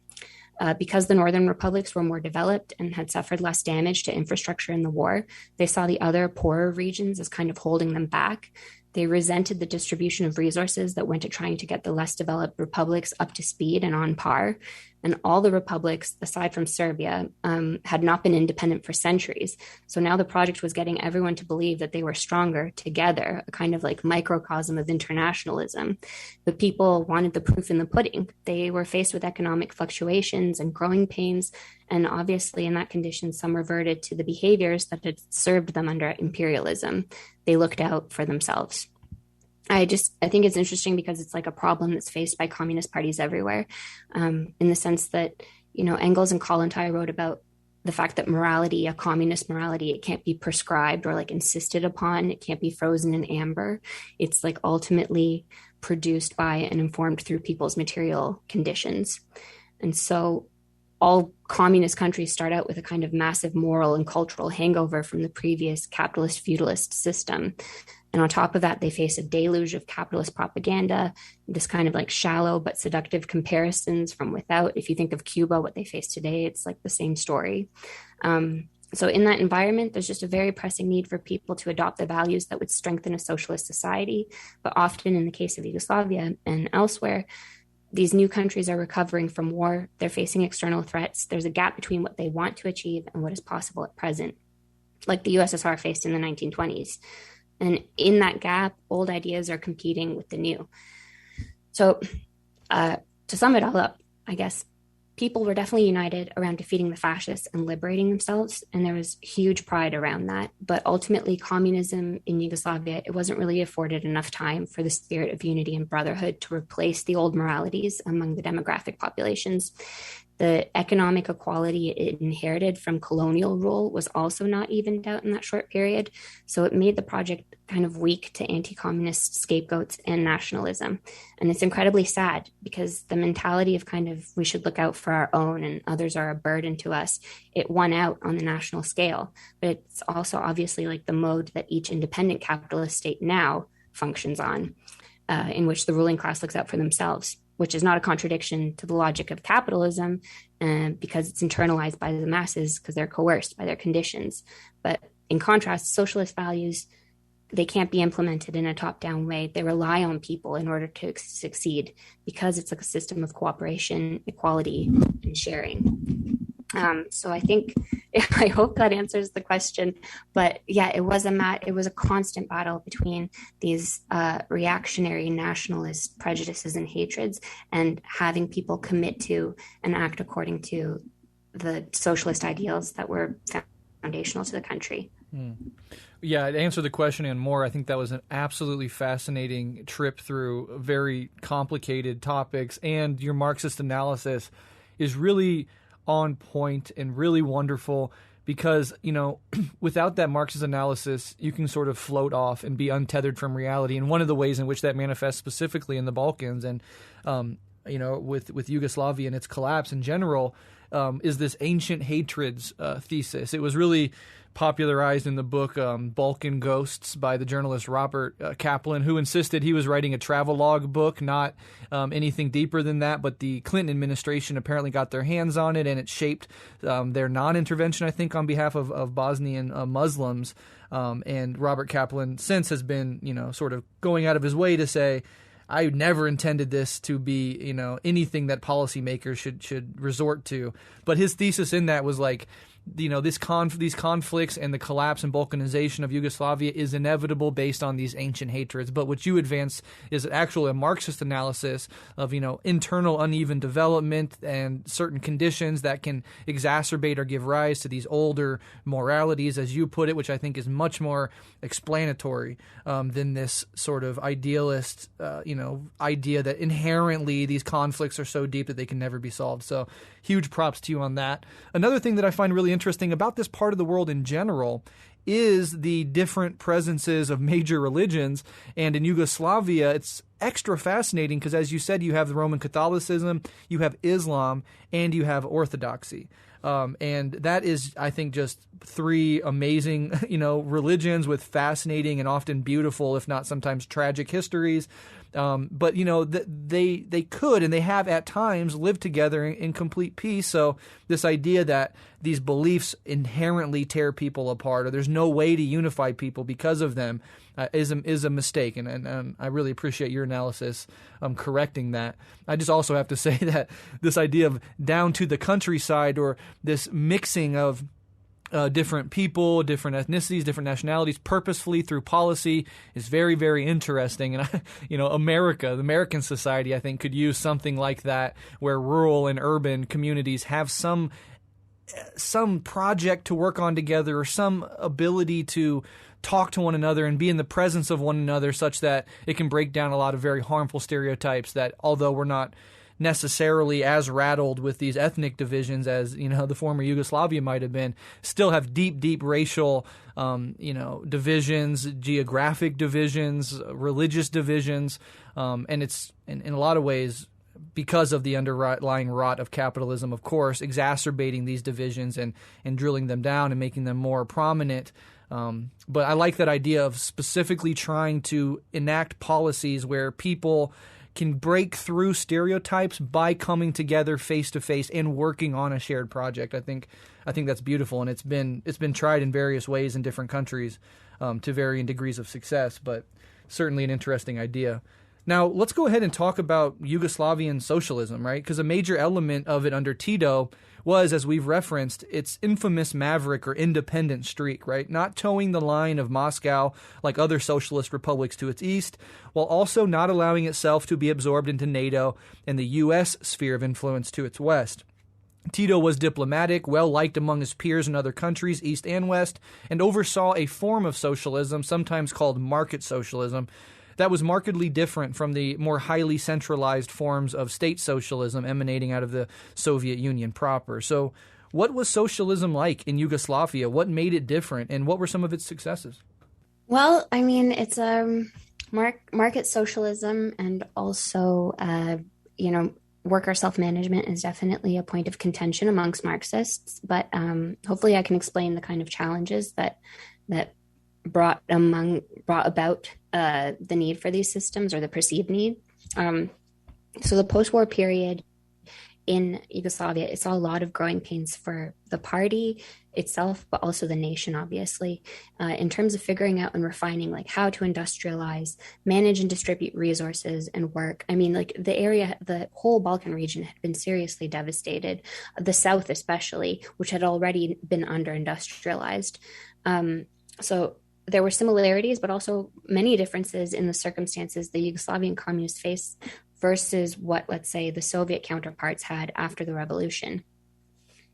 Because the northern republics were more developed and had suffered less damage to infrastructure in the war, they saw the other poorer regions as kind of holding them back. They resented the distribution of resources that went to trying to get the less developed republics up to speed and on par. And all the republics, aside from Serbia, had not been independent for centuries. So now the project was getting everyone to believe that they were stronger together, a kind of microcosm of internationalism. But people wanted the proof in the pudding. They were faced with economic fluctuations and growing pains. And obviously, in that condition, some reverted to the behaviors that had served them under imperialism. They looked out for themselves. I think it's interesting because it's a problem that's faced by communist parties everywhere, in the sense that, Engels and Kollontai wrote about the fact that morality, a communist morality, it can't be prescribed or insisted upon. It can't be frozen in amber. It's ultimately produced by and informed through people's material conditions. And so all communist countries start out with a kind of massive moral and cultural hangover from the previous capitalist feudalist system. And on top of that, they face a deluge of capitalist propaganda, this kind of shallow but seductive comparisons from without. If you think of Cuba, what they face today, it's the same story. So in that environment, there's just a very pressing need for people to adopt the values that would strengthen a socialist society. But often in the case of Yugoslavia and elsewhere, these new countries are recovering from war. They're facing external threats. There's a gap between what they want to achieve and what is possible at present, like the USSR faced in the 1920s. And in that gap, old ideas are competing with the new. So to sum it all up, I guess, people were definitely united around defeating the fascists and liberating themselves. And there was huge pride around that. But ultimately, communism in Yugoslavia, it wasn't really afforded enough time for the spirit of unity and brotherhood to replace the old moralities among the demographic populations. The economic equality it inherited from colonial rule was also not evened out in that short period. So it made the project kind of weak to anti-communist scapegoats and nationalism. And it's incredibly sad because the mentality of kind of we should look out for our own and others are a burden to us, it won out on the national scale. But it's also obviously the mode that each independent capitalist state now functions on, in which the ruling class looks out for themselves, which is not a contradiction to the logic of capitalism, because it's internalized by the masses because they're coerced by their conditions. But in contrast, socialist values, they can't be implemented in a top-down way. They rely on people in order to succeed because it's a system of cooperation, equality, and sharing. So I think, I hope that answers the question. But yeah, it was a constant battle between these reactionary nationalist prejudices and hatreds, and having people commit to and act according to the socialist ideals that were foundational to the country. Yeah, to answer the question and more, I think that was an absolutely fascinating trip through very complicated topics, and your Marxist analysis is really on point and really wonderful because, without that Marxist analysis, you can sort of float off and be untethered from reality. And one of the ways in which that manifests specifically in the Balkans and, with Yugoslavia and its collapse in general, is this ancient hatreds thesis. It was really popularized in the book Balkan Ghosts by the journalist Robert Kaplan, who insisted he was writing a travelogue book, not anything deeper than that. But the Clinton administration apparently got their hands on it, and it shaped their non-intervention, I think, on behalf of Bosnian Muslims. And Robert Kaplan since has been, sort of going out of his way to say, I never intended this to be, anything that policymakers should resort to. But his thesis in that was these conflicts and the collapse and balkanization of Yugoslavia is inevitable based on these ancient hatreds. But what you advance is actually a Marxist analysis of, internal uneven development and certain conditions that can exacerbate or give rise to these older moralities, as you put it, which I think is much more explanatory than this sort of idealist, idea that inherently these conflicts are so deep that they can never be solved. So huge props to you on that. Another thing that I find really interesting about this part of the world in general is the different presences of major religions. And in Yugoslavia, it's extra fascinating because, as you said, you have the Roman Catholicism, you have Islam, and you have Orthodoxy. And that is, I think, just three amazing, religions with fascinating and often beautiful, if not sometimes tragic histories. But they could and they have at times lived together in complete peace. So this idea that these beliefs inherently tear people apart, or there's no way to unify people because of them, is a mistake. And I really appreciate your analysis correcting that. I just also have to say that this idea of down to the countryside, or this mixing of different people, different ethnicities, different nationalities, purposefully through policy, is very, very interesting. And the American society, I think, could use something like that, where rural and urban communities have some project to work on together, or some ability to talk to one another and be in the presence of one another, such that it can break down a lot of very harmful stereotypes that, although we're not necessarily as rattled with these ethnic divisions as the former Yugoslavia might have been, still have deep racial divisions, geographic divisions, religious divisions, and it's in a lot of ways because of the underlying rot of capitalism, of course, exacerbating these divisions and drilling them down and making them more prominent. But I like that idea of specifically trying to enact policies where people can break through stereotypes by coming together face to face and working on a shared project. I think that's beautiful, and it's been tried in various ways in different countries to varying degrees of success, but certainly an interesting idea. Now, let's go ahead and talk about Yugoslavian socialism, right? Because a major element of it under Tito was, as we've referenced, its infamous maverick or independent streak, right? Not towing the line of Moscow like other socialist republics to its east, while also not allowing itself to be absorbed into NATO and the U.S. sphere of influence to its west. Tito was diplomatic, well-liked among his peers in other countries, east and west, and oversaw a form of socialism, sometimes called market socialism, that was markedly different from the more highly centralized forms of state socialism emanating out of the Soviet Union proper. So what was socialism like in Yugoslavia? What made it different, and what were some of its successes? Well, I mean, it's market socialism, and also, worker self-management is definitely a point of contention amongst Marxists. But hopefully I can explain the kind of challenges that brought about the need for these systems, or the perceived need. So the post-war period in Yugoslavia, it saw a lot of growing pains for the party itself, but also the nation, obviously, in terms of figuring out and refining how to industrialize, manage and distribute resources and work. I mean, the whole Balkan region had been seriously devastated, the South especially, which had already been under-industrialized. So there were similarities, but also many differences in the circumstances the Yugoslavian communists faced versus what, let's say, the Soviet counterparts had after the revolution.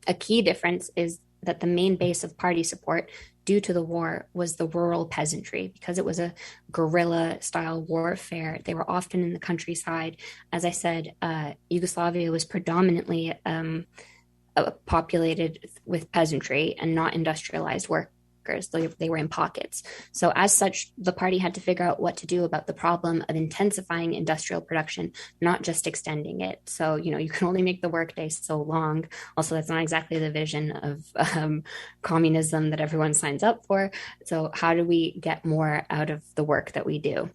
A key difference is that the main base of party support due to the war was the rural peasantry. Because it was a guerrilla-style warfare, they were often in the countryside. As I said, Yugoslavia was predominantly populated with peasantry and not industrialized workers. They were in pockets. So as such, the party had to figure out what to do about the problem of intensifying industrial production, not just extending it. So, you can only make the workday so long. Also, that's not exactly the vision of communism that everyone signs up for. So how do we get more out of the work that we do?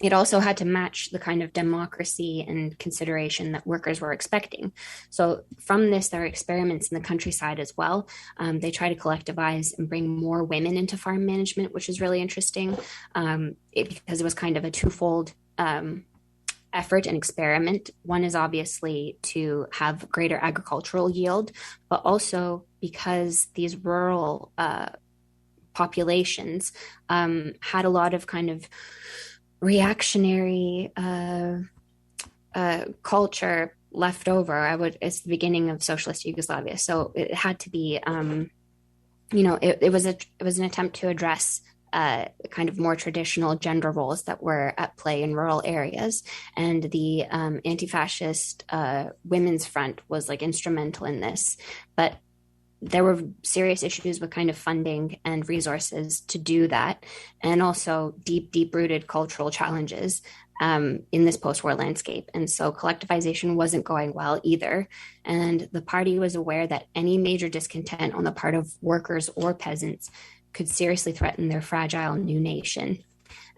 It also had to match the kind of democracy and consideration that workers were expecting. So from this, there are experiments in the countryside as well. They try to collectivize and bring more women into farm management, which is really interesting because it was kind of a twofold effort and experiment. One is obviously to have greater agricultural yield, but also because these rural populations had a lot of kind of reactionary culture left over. It's the beginning of socialist Yugoslavia, so it had to be, it was an attempt to address kind of more traditional gender roles that were at play in rural areas, and the anti-fascist women's front was like instrumental in this, but there were serious issues with kind of funding and resources to do that, and also deep-rooted cultural challenges in this post-war landscape. And so collectivization wasn't going well either. And the party was aware that any major discontent on the part of workers or peasants could seriously threaten their fragile new nation.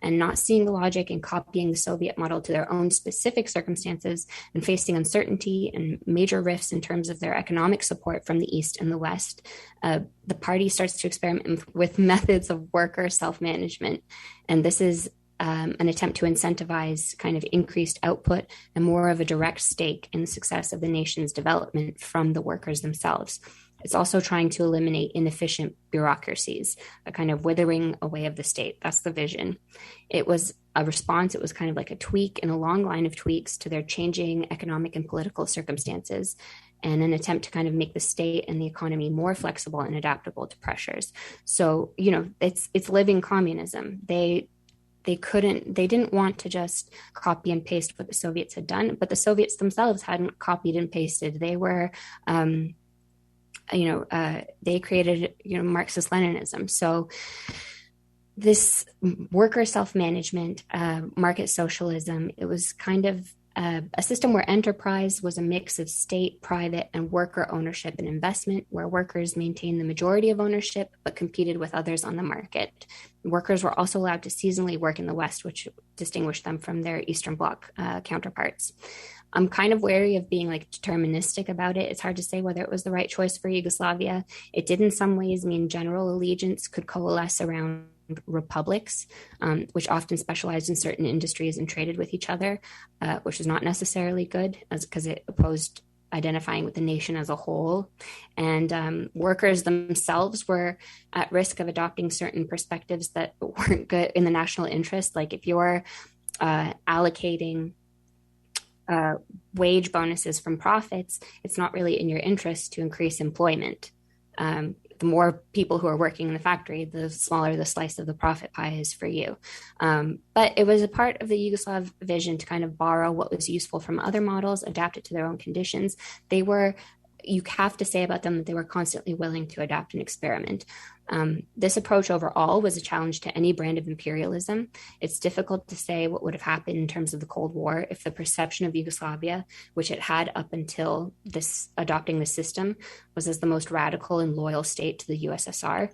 And not seeing the logic in copying the Soviet model to their own specific circumstances and facing uncertainty and major rifts in terms of their economic support from the East and the West, the party starts to experiment with methods of worker self-management. And this is an attempt to incentivize kind of increased output and more of a direct stake in the success of the nation's development from the workers themselves. It's also trying to eliminate inefficient bureaucracies, a kind of withering away of the state. That's the vision. It was a response. It was kind of like a tweak in a long line of tweaks to their changing economic and political circumstances, and an attempt to kind of make the state and the economy more flexible and adaptable to pressures. So, it's living communism. They didn't want to just copy and paste what the Soviets had done, but the Soviets themselves hadn't copied and pasted. They were, they created, Marxist-Leninism. So this worker self-management, market socialism, it was kind of a system where enterprise was a mix of state, private, and worker ownership and investment, where workers maintained the majority of ownership but competed with others on the market. Workers were also allowed to seasonally work in the West, which distinguished them from their Eastern Bloc counterparts. I'm kind of wary of being like deterministic about it. It's hard to say whether it was the right choice for Yugoslavia. It did in some ways mean general allegiance could coalesce around republics, which often specialized in certain industries and traded with each other, which is not necessarily good because it opposed identifying with the nation as a whole. And workers themselves were at risk of adopting certain perspectives that weren't good in the national interest. Like if you're allocating wage bonuses from profits, it's not really in your interest to increase employment. The more people who are working in the factory, the smaller the slice of the profit pie is for you. But it was a part of the Yugoslav vision to kind of borrow what was useful from other models, adapt it to their own conditions. You have to say about them that they were constantly willing to adapt and experiment. This approach overall was a challenge to any brand of imperialism. It's difficult to say what would have happened in terms of the Cold War if the perception of Yugoslavia, which it had up until this adopting the system, was as the most radical and loyal state to the USSR.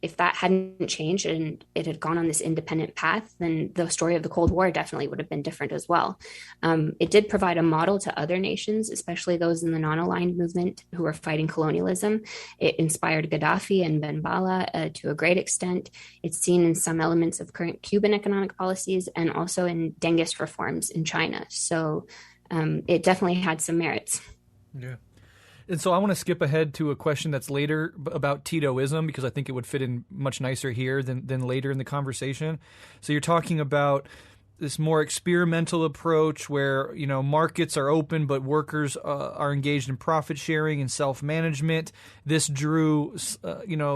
If that hadn't changed and it had gone on this independent path, then the story of the Cold War definitely would have been different as well. It did provide a model to other nations, especially those in the non-aligned movement who were fighting colonialism. It inspired Gaddafi and Ben Bala to a great extent. It's seen in some elements of current Cuban economic policies and also in Dengist reforms in China. So it definitely had some merits. Yeah. And so I want to skip ahead to a question that's later about Titoism, because I think it would fit in much nicer here than later in the conversation. So you're talking about this more experimental approach where, markets are open, but workers are engaged in profit sharing and self-management. This drew,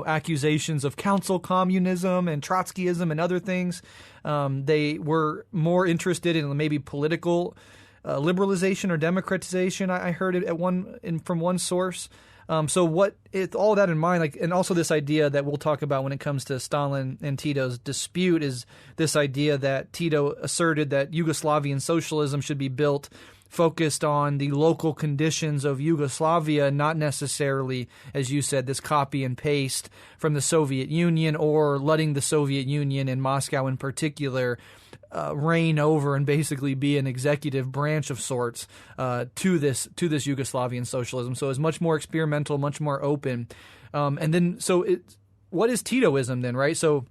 accusations of council communism and Trotskyism and other things. They were more interested in maybe political liberalization or democratization. I heard it from one source. So all that in mind, and also this idea that we'll talk about when it comes to Stalin and Tito's dispute, is this idea that Tito asserted that Yugoslavian socialism should be built focused on the local conditions of Yugoslavia, not necessarily, as you said, this copy and paste from the Soviet Union, or letting the Soviet Union and Moscow in particular reign over and basically be an executive branch of sorts to this Yugoslavian socialism. So it's much more experimental, much more open. What is Titoism then, right? So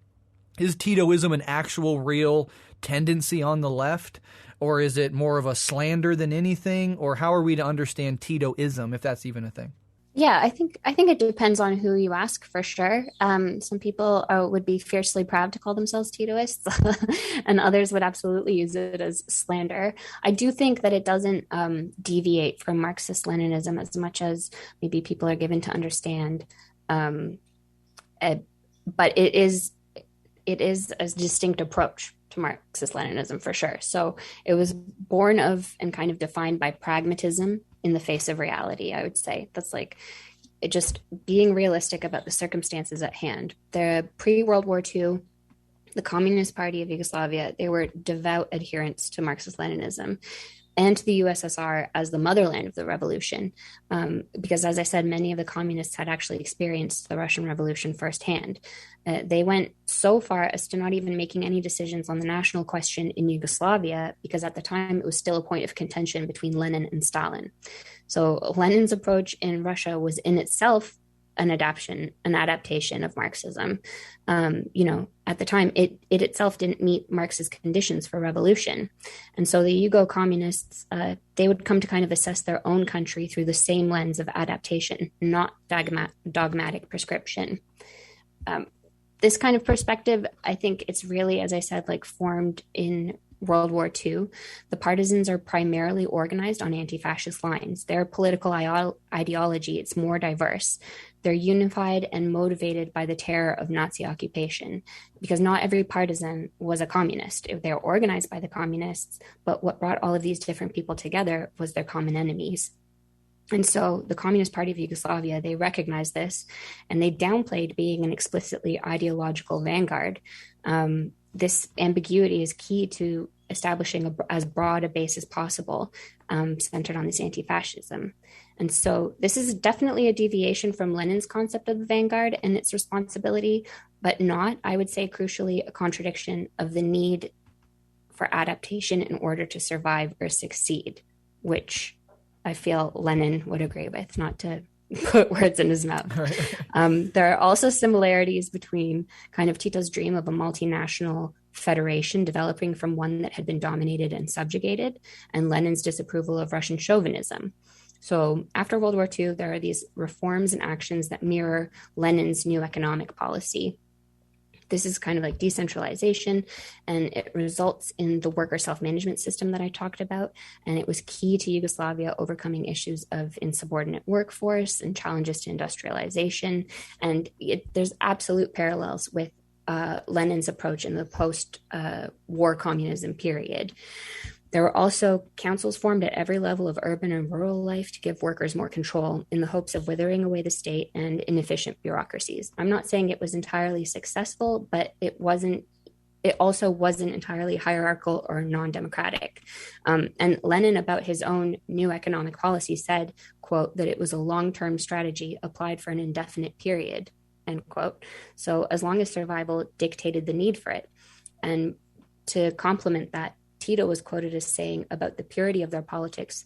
Is Titoism an actual real tendency on the left, or is it more of a slander than anything? Or how are we to understand Titoism, if that's even a thing? Yeah, I think it depends on who you ask for sure. Some people would be fiercely proud to call themselves Titoists, and others would absolutely use it as slander. I do think that it doesn't deviate from Marxist-Leninism as much as maybe people are given to understand. But it is a distinct approach to Marxist-Leninism for sure. So it was born of and kind of defined by pragmatism in the face of reality, I would say. That's like it just being realistic about the circumstances at hand. The pre-World War II, the Communist Party of Yugoslavia, they were devout adherents to Marxist-Leninism and to the USSR as the motherland of the revolution. Because as I said, many of the communists had actually experienced the Russian Revolution firsthand. They went so far as to not even making any decisions on the national question in Yugoslavia, because at the time it was still a point of contention between Lenin and Stalin. So Lenin's approach in Russia was in itself an adaptation of Marxism. At the time, it itself didn't meet Marx's conditions for revolution. And so the Yugo communists, they would come to kind of assess their own country through the same lens of adaptation, not dogmatic prescription. This kind of perspective, I think it's really, as I said, like formed in World War II. The partisans are primarily organized on anti-fascist lines. Their political ideology, it's more diverse. They're unified and motivated by the terror of Nazi occupation, because not every partisan was a communist. They're organized by the communists, but what brought all of these different people together was their common enemies. And so the Communist Party of Yugoslavia, they recognized this, and they downplayed being an explicitly ideological vanguard. This ambiguity is key to establishing as broad a base as possible, centered on this anti-fascism. And so this is definitely a deviation from Lenin's concept of the vanguard and its responsibility, but not, I would say, crucially, a contradiction of the need for adaptation in order to survive or succeed, which I feel Lenin would agree with, not to put words in his mouth. Right. There are also similarities between kind of Tito's dream of a multinational federation developing from one that had been dominated and subjugated, and Lenin's disapproval of Russian chauvinism. So after World War II, there are these reforms and actions that mirror Lenin's new economic policy. This is kind of like decentralization, and it results in the worker self-management system that I talked about. And it was key to Yugoslavia overcoming issues of insubordinate workforce and challenges to industrialization. And there's absolute parallels with Lenin's approach in the post-war communism period. There were also councils formed at every level of urban and rural life to give workers more control in the hopes of withering away the state and inefficient bureaucracies. I'm not saying it was entirely successful, but it also wasn't entirely hierarchical or non-democratic. And Lenin, about his own new economic policy, said, quote, that it was a long-term strategy applied for an indefinite period, end quote. So as long as survival dictated the need for it. And to complement that, Tito was quoted as saying about the purity of their politics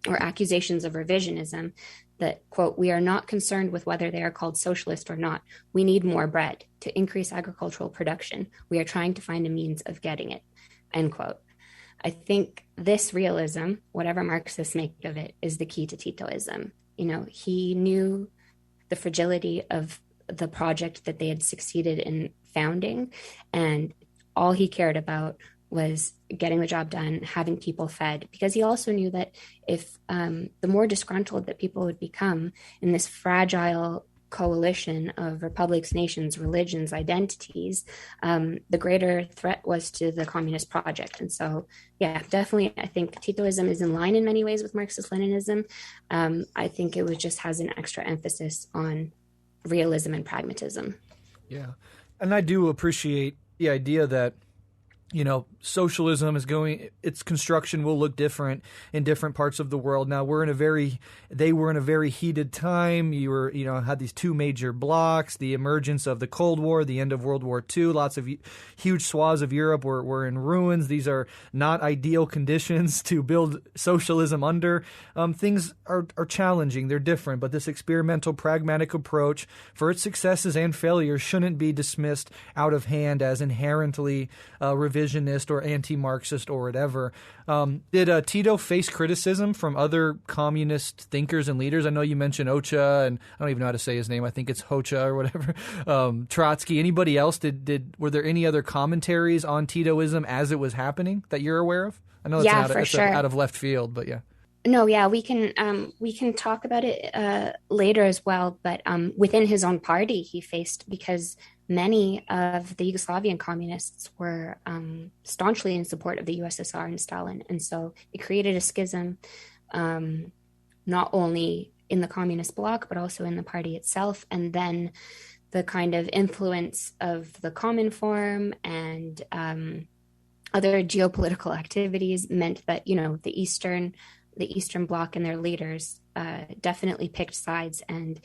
or accusations of revisionism that, quote, we are not concerned with whether they are called socialist or not. We need more bread to increase agricultural production. We are trying to find a means of getting it, end quote. I think this realism, whatever Marxists make of it, is the key to Titoism. He knew the fragility of the project that they had succeeded in founding, and all he cared about was getting the job done, having people fed, because he also knew that if the more disgruntled that people would become in this fragile coalition of republics, nations, religions, identities, the greater threat was to the communist project. And so, yeah, definitely, I think Titoism is in line in many ways with Marxist-Leninism. I think it just has an extra emphasis on realism and pragmatism. Yeah, and I do appreciate the idea that socialism is its construction will look different in different parts of the world. Now they were in a very heated time. Had these two major blocks, the emergence of the Cold War, the end of World War II. Lots of huge swaths of Europe were in ruins. These are not ideal conditions to build socialism under. Things are challenging. They're different, but this experimental, pragmatic approach, for its successes and failures, shouldn't be dismissed out of hand as inherently revisionist or anti-Marxist or whatever. Did Tito face criticism from other communist thinkers and leaders? I know you mentioned Ocha, and I don't even know how to say his name. I think it's Hocha or whatever. Trotsky. Anybody else? Were there any other commentaries on Titoism as it was happening that you're aware of? I know it's out of left field, but yeah. No, yeah, we can talk about it later as well. But within his own party, he faced, because many of the Yugoslavian communists were staunchly in support of the USSR and Stalin. And so it created a schism, not only in the communist bloc, but also in the party itself. And then the kind of influence of the Cominform and other geopolitical activities meant that, the Eastern Bloc and their leaders definitely picked sides. And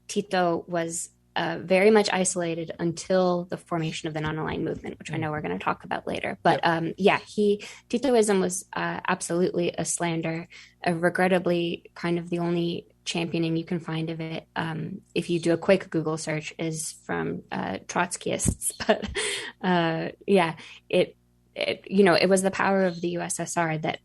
Tito was very much isolated until the formation of the non-aligned movement, which I know we're going to talk about later. But Titoism was absolutely a slander, regrettably kind of the only championing you can find of it, if you do a quick Google search, is from Trotskyists. But it was the power of the USSR that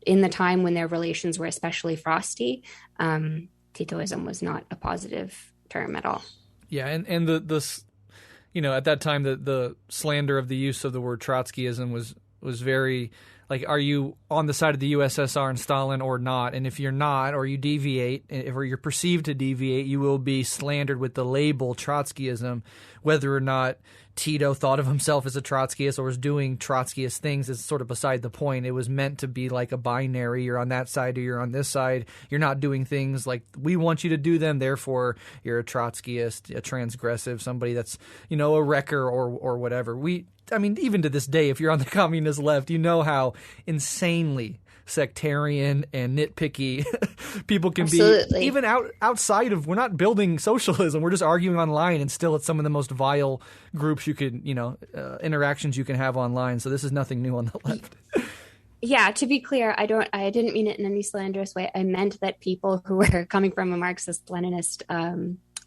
in the time when their relations were especially frosty, Titoism was not a positive term at all. Yeah, and at that time the slander of the use of the word Trotskyism was very, like, are you on the side of the USSR and Stalin or not? And if you're not, or you deviate, or you're perceived to deviate, you will be slandered with the label Trotskyism. Whether or not Tito thought of himself as a Trotskyist or was doing Trotskyist things is sort of beside the point. It was meant to be like a binary. You're on that side or you're on this side. You're not doing things like we want you to do them. Therefore, you're a Trotskyist, a transgressive, somebody that's, a wrecker or whatever. Even to this day, if you're on the communist left, you know how insanely sectarian and nitpicky people can Absolutely. be. Even outside of, we're not building socialism. We're just arguing online, and still it's some of the most vile groups you could, interactions you can have online. So this is nothing new on the left. Yeah, to be clear, I didn't mean it in any slanderous way. I meant that people who were coming from a Marxist-Leninist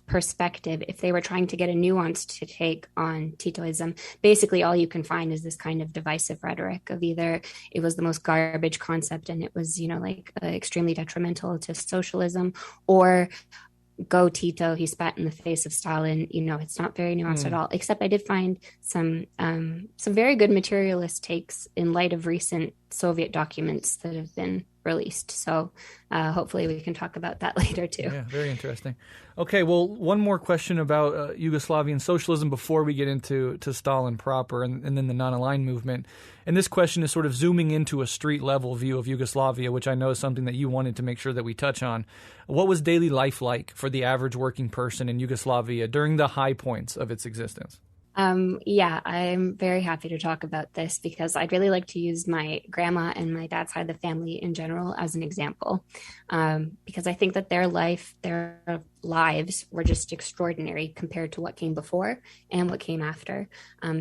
perspective, if they were trying to get a nuanced take on Titoism, basically all you can find is this kind of divisive rhetoric of either it was the most garbage concept and it was, extremely detrimental to socialism, or go Tito, he spat in the face of Stalin. It's not very nuanced at all, except I did find some very good materialist takes in light of recent Soviet documents that have been released. So hopefully we can talk about that later too. Yeah, very interesting. Okay, well, one more question about Yugoslavian socialism before we get into Stalin proper and then the non-aligned movement. And this question is sort of zooming into a street-level view of Yugoslavia, which I know is something that you wanted to make sure that we touch on. What was daily life like for the average working person in Yugoslavia during the high points of its existence? I'm very happy to talk about this because I'd really like to use my grandma and my dad's side of the family in general as an example, because I think that their lives were just extraordinary compared to what came before and what came after,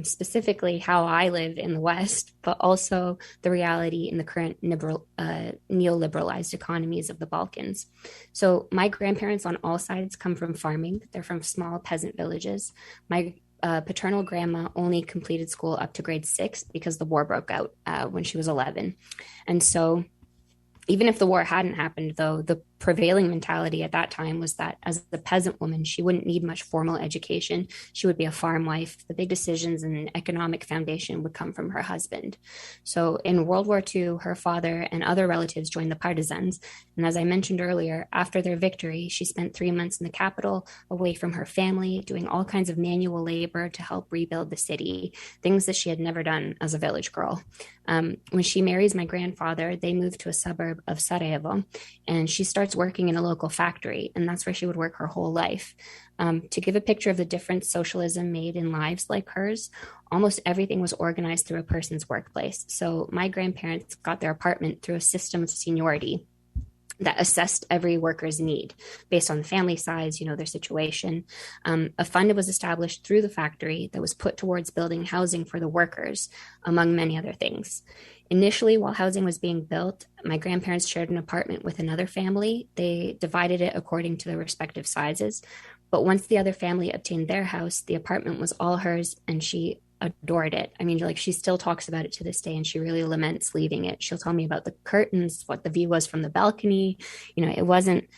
specifically how I live in the West, but also the reality in the current neoliberalized economies of the Balkans. So my grandparents on all sides come from farming. They're from small peasant villages. My paternal grandma only completed school up to grade 6 because the war broke out when she was 11. And so even if the war hadn't happened, though, the prevailing mentality at that time was that as a peasant woman, she wouldn't need much formal education. She would be a farm wife. The big decisions and economic foundation would come from her husband. So in World War II, her father and other relatives joined the partisans. And as I mentioned earlier, after their victory, she spent 3 months in the capital, away from her family, doing all kinds of manual labor to help rebuild the city, things that she had never done as a village girl. When she marries my grandfather, they moved to a suburb of Sarajevo, and she starts starts working in a local factory, and that's where she would work her whole life. To give a picture of the difference socialism made in lives like hers, almost everything was organized through a person's workplace. So my grandparents got their apartment through a system of seniority that assessed every worker's need based on the family size, their situation. A fund was established through the factory that was put towards building housing for the workers, among many other things. Initially, while housing was being built, my grandparents shared an apartment with another family. They divided it according to their respective sizes. But once the other family obtained their house, the apartment was all hers, and she adored it. I mean, she still talks about it to this day, and she really laments leaving it. She'll tell me about the curtains, what the view was from the balcony. It wasn't,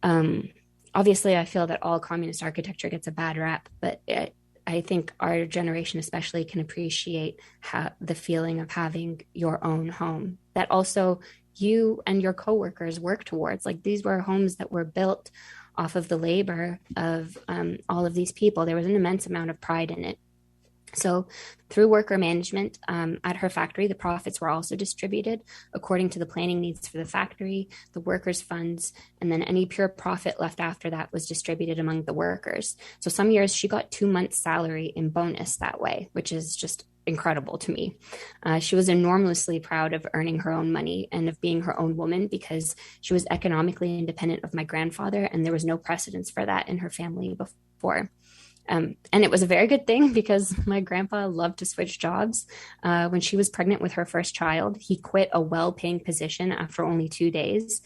obviously I feel that all communist architecture gets a bad rap, but I think our generation especially can appreciate the feeling of having your own home that also you and your coworkers work towards. Like, these were homes that were built off of the labor of all of these people. There was an immense amount of pride in it. So through worker management at her factory, the profits were also distributed according to the planning needs for the factory, the workers' funds, and then any pure profit left after that was distributed among the workers. So some years she got 2 months' salary in bonus that way, which is just incredible to me. She was enormously proud of earning her own money and of being her own woman, because she was economically independent of my grandfather, and there was no precedence for that in her family before. And it was a very good thing, because my grandpa loved to switch jobs. When she was pregnant with her first child, he quit a well-paying position after only 2 days,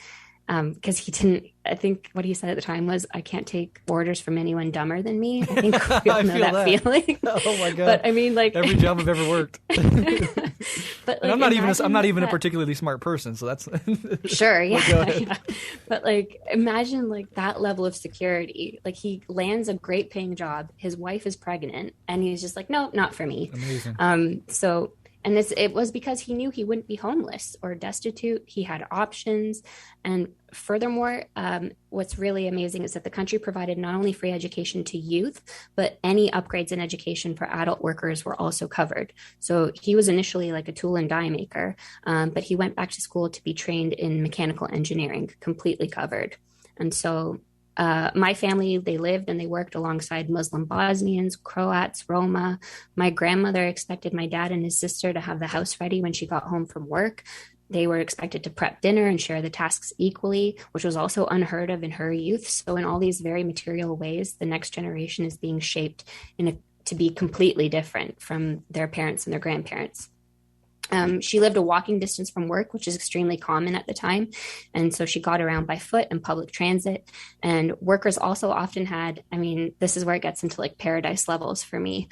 because he didn't, I think what he said at the time was, I can't take orders from anyone dumber than me. I think we all know that feeling. Oh my God. But I mean, every job I've ever worked. But I'm not even a particularly smart person, so that's sure. Yeah. But imagine that level of security. He lands a great paying job. His wife is pregnant, and he's just like, no, not for me. Amazing. And it was because he knew he wouldn't be homeless or destitute. He had options. And furthermore, what's really amazing is that the country provided not only free education to youth, but any upgrades in education for adult workers were also covered. So he was initially a tool and die maker, but he went back to school to be trained in mechanical engineering, completely covered. And so my family, they lived and they worked alongside Muslim Bosnians, Croats, Roma. My grandmother expected my dad and his sister to have the house ready when she got home from work. They were expected to prep dinner and share the tasks equally, which was also unheard of in her youth. So in all these very material ways, the next generation is being shaped to be completely different from their parents and their grandparents. She lived a walking distance from work, which is extremely common at the time. And so she got around by foot and public transit. And workers also often had, this is where it gets into paradise levels for me,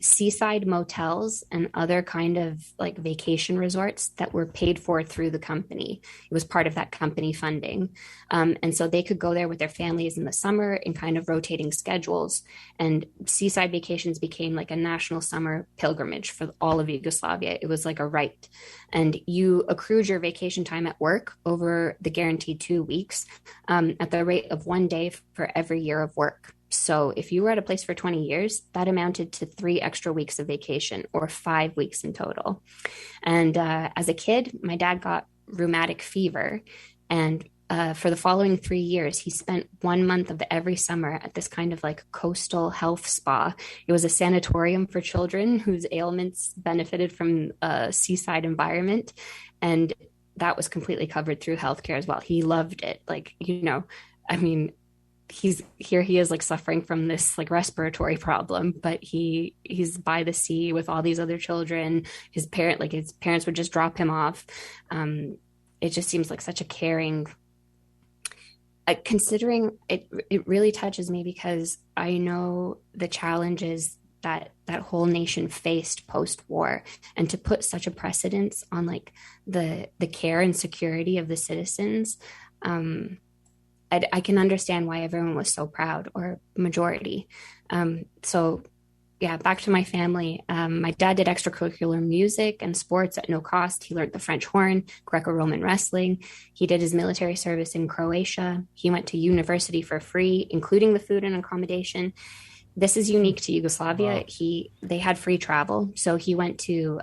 seaside motels and other kind of vacation resorts that were paid for through the company. It was part of that company funding. And so they could go there with their families in the summer in kind of rotating schedules. And seaside vacations became a national summer pilgrimage for all of Yugoslavia. It was a right. And you accrued your vacation time at work over the guaranteed 2 weeks at the rate of 1 day for every year of work. So if you were at a place for 20 years, that amounted to 3 extra weeks of vacation, or 5 weeks in total. And as a kid, my dad got rheumatic fever, and for the following 3 years, he spent 1 month of every summer at this kind of coastal health spa. It was a sanatorium for children whose ailments benefited from a seaside environment. And that was completely covered through healthcare as well. He loved it. He is suffering from this respiratory problem, but he's by the sea with all these other children. His parents would just drop him off. It just seems like such a caring, considering it really touches me, because I know the challenges that whole nation faced post-war, and to put such a precedence on the care and security of the citizens. I can understand why everyone was so proud, or majority. So yeah, back to my family. My dad did extracurricular music and sports at no cost. He learned the French horn, Greco-Roman wrestling. He did his military service in Croatia. He went to university for free, including the food and accommodation. This is unique to Yugoslavia. Wow. They had free travel. So he went to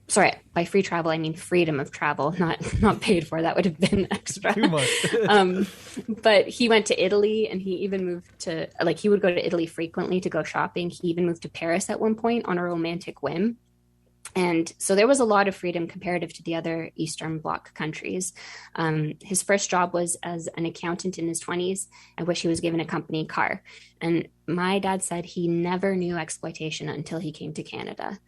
Sorry, by free travel, I mean freedom of travel, not paid for. That would have been extra. Too much. But he went to Italy, and he even moved to, like, he would go to Italy frequently to go shopping. He even moved to Paris at one point on a romantic whim. And so there was a lot of freedom comparative to the other Eastern Bloc countries. His first job was as an accountant in his 20s. I wish he was given a company car. And my dad said he never knew exploitation until he came to Canada.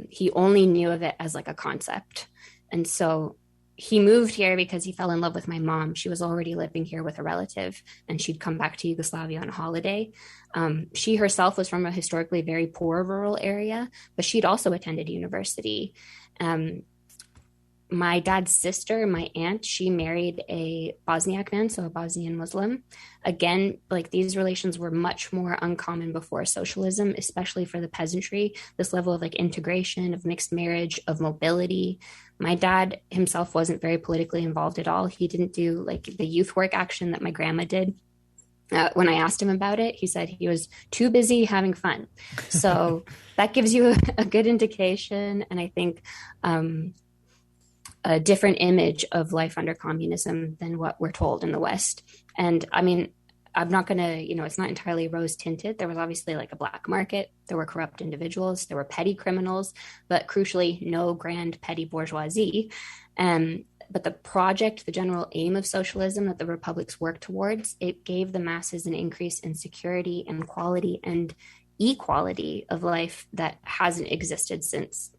He only knew of it as like a concept. And so he moved here because he fell in love with my mom. She was already living here with a relative, and she'd come back to Yugoslavia on holiday. She herself was from a historically very poor rural area, but she'd also attended university. My dad's sister, my aunt, she married a Bosniak man, so a Bosnian Muslim. Again, like, these relations were much more uncommon before socialism, especially for the peasantry. This level of like integration, of mixed marriage, of mobility. My dad himself wasn't very politically involved at all. He didn't do like the youth work action that my grandma did. When I asked him about it, he said he was too busy having fun. So that gives you a good indication. And I think a different image of life under communism than what we're told in the West. And I mean, I'm not going to, it's not entirely rose tinted. There was obviously like a black market. There were corrupt individuals. There were petty criminals, but crucially, no grand petty bourgeoisie. But the project, the general aim of socialism that the republics worked towards, it gave the masses an increase in security and quality and equality of life that hasn't existed since.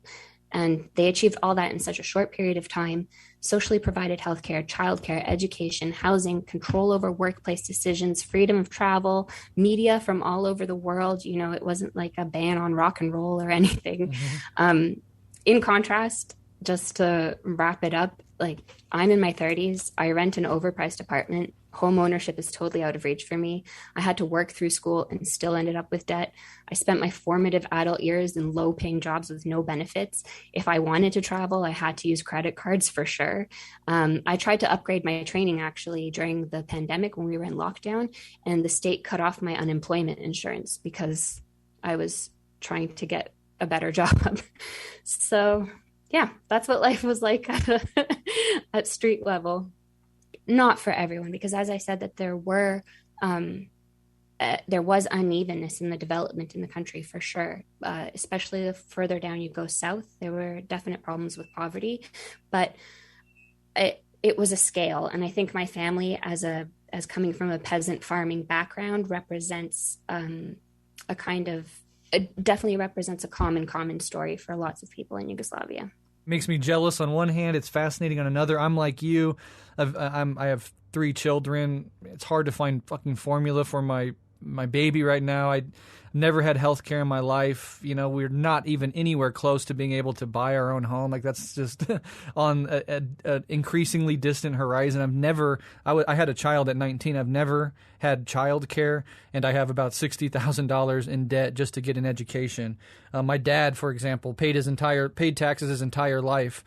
And they achieved all that in such a short period of time. Socially provided healthcare, childcare, education, housing, control over workplace decisions, freedom of travel, media from all over the world. It wasn't like a ban on rock and roll or anything. Mm-hmm. In contrast, just to wrap it up, like, I'm in my 30s. I rent an overpriced apartment. Home ownership is totally out of reach for me. I had to work through school and still ended up with debt. I spent my formative adult years in low-paying jobs with no benefits. If I wanted to travel, I had to use credit cards for sure. I tried to upgrade my training actually during the pandemic when we were in lockdown, and the state cut off my unemployment insurance because I was trying to get a better job. So yeah, that's what life was like at street level. Not for everyone, because as I said, that there was unevenness in the development in the country for sure, especially the further down you go south. There were definite problems with poverty, but it was a scale. And I think my family, as coming from a peasant farming background, represents definitely represents a common story for lots of people in Yugoslavia. Makes me jealous on one hand. It's fascinating on another. I'm like you. I have 3 children. It's hard to find fucking formula for my baby right now. I never had health care in my life. We're not even anywhere close to being able to buy our own home. Like, that's just on an increasingly distant horizon. I had a child at 19. I've never had child care, and I have about $60,000 in debt just to get an education. My dad, for example, paid taxes his entire life.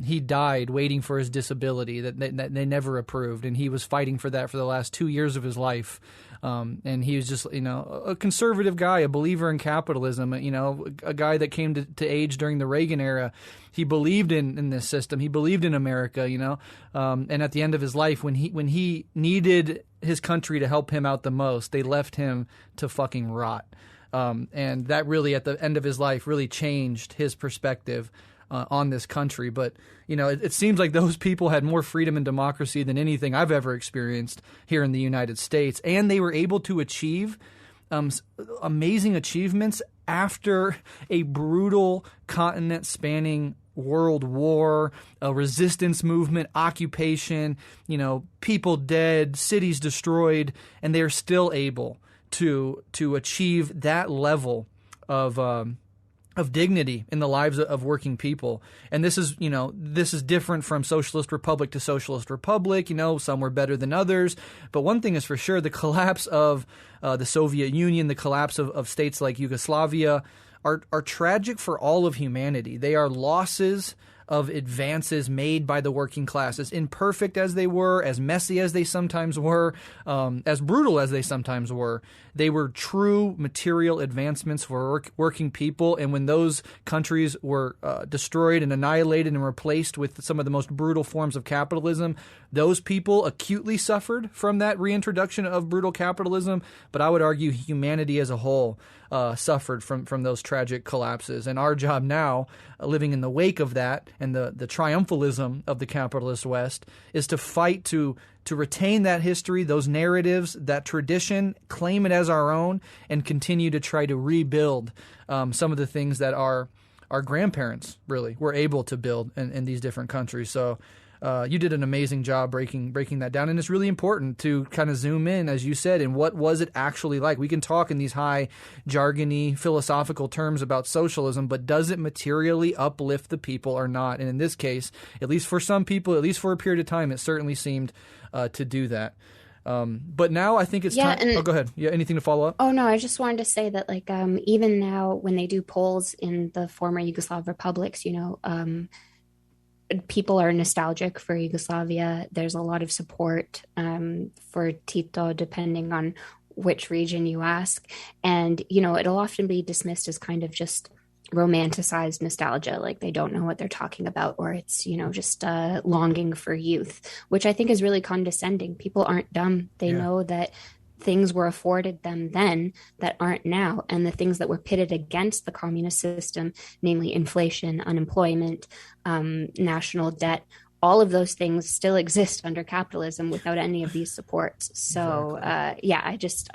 He died waiting for his disability that they never approved, and he was fighting for that for the last 2 years of his life. And he was just, a conservative guy, a believer in capitalism, a guy that came to age during the Reagan era. He believed in this system. He believed in America, and at the end of his life, when he needed his country to help him out the most, they left him to fucking rot. And that really, at the end of his life, really changed his perspective on this country. But, it seems like those people had more freedom and democracy than anything I've ever experienced here in the United States. And they were able to achieve amazing achievements after a brutal continent-spanning world war, a resistance movement, occupation, people dead, cities destroyed, and they're still able to achieve that level of dignity in the lives of working people. And this is different from socialist republic to socialist republic. Some were better than others. But one thing is for sure, the collapse of the Soviet Union, the collapse of states like Yugoslavia are tragic for all of humanity. They are losses of advances made by the working class, as imperfect as they were, as messy as they sometimes were, as brutal as they sometimes were. They were true material advancements for working people. And when those countries were destroyed and annihilated and replaced with some of the most brutal forms of capitalism, those people acutely suffered from that reintroduction of brutal capitalism. But I would argue humanity as a whole suffered from those tragic collapses. And our job now, living in the wake of that and the triumphalism of the capitalist West, is to fight to retain that history, those narratives, that tradition, claim it as our own, and continue to try to rebuild some of the things that our grandparents really were able to build in these different countries. So you did an amazing job breaking that down, and it's really important to kind of zoom in, as you said, and what was it actually like. We can talk in these high, jargony, philosophical terms about socialism, but does it materially uplift the people or not? And in this case, at least for some people, at least for a period of time, it certainly seemed to do that. But now I think it's time. Oh, go ahead. Yeah, anything to follow up? Oh, no, I just wanted to say that, like, even now when they do polls in the former Yugoslav republics, people are nostalgic for Yugoslavia. There's a lot of support for Tito, depending on which region you ask. And, it'll often be dismissed as kind of just romanticized nostalgia, like they don't know what they're talking about, or it's, just longing for youth, which I think is really condescending. People aren't dumb. They know that things were afforded them then that aren't now. And the things that were pitted against the communist system, namely inflation, unemployment, national debt, all of those things still exist under capitalism without any of these supports. So, exactly.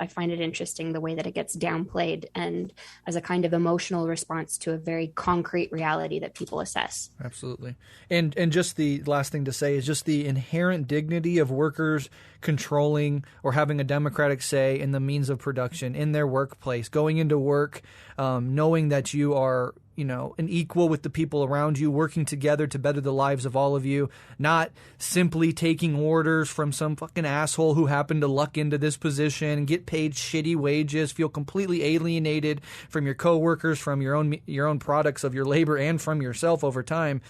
I find it interesting the way that it gets downplayed and as a kind of emotional response to a very concrete reality that people assess. Absolutely. And just the last thing to say is just the inherent dignity of workers controlling or having a democratic say in the means of production in their workplace, going into work, knowing that you are an equal with the people around you, working together to better the lives of all of you, not simply taking orders from some fucking asshole who happened to luck into this position and get paid shitty wages, feel completely alienated from your coworkers, from your own products of your labor, and from yourself over time.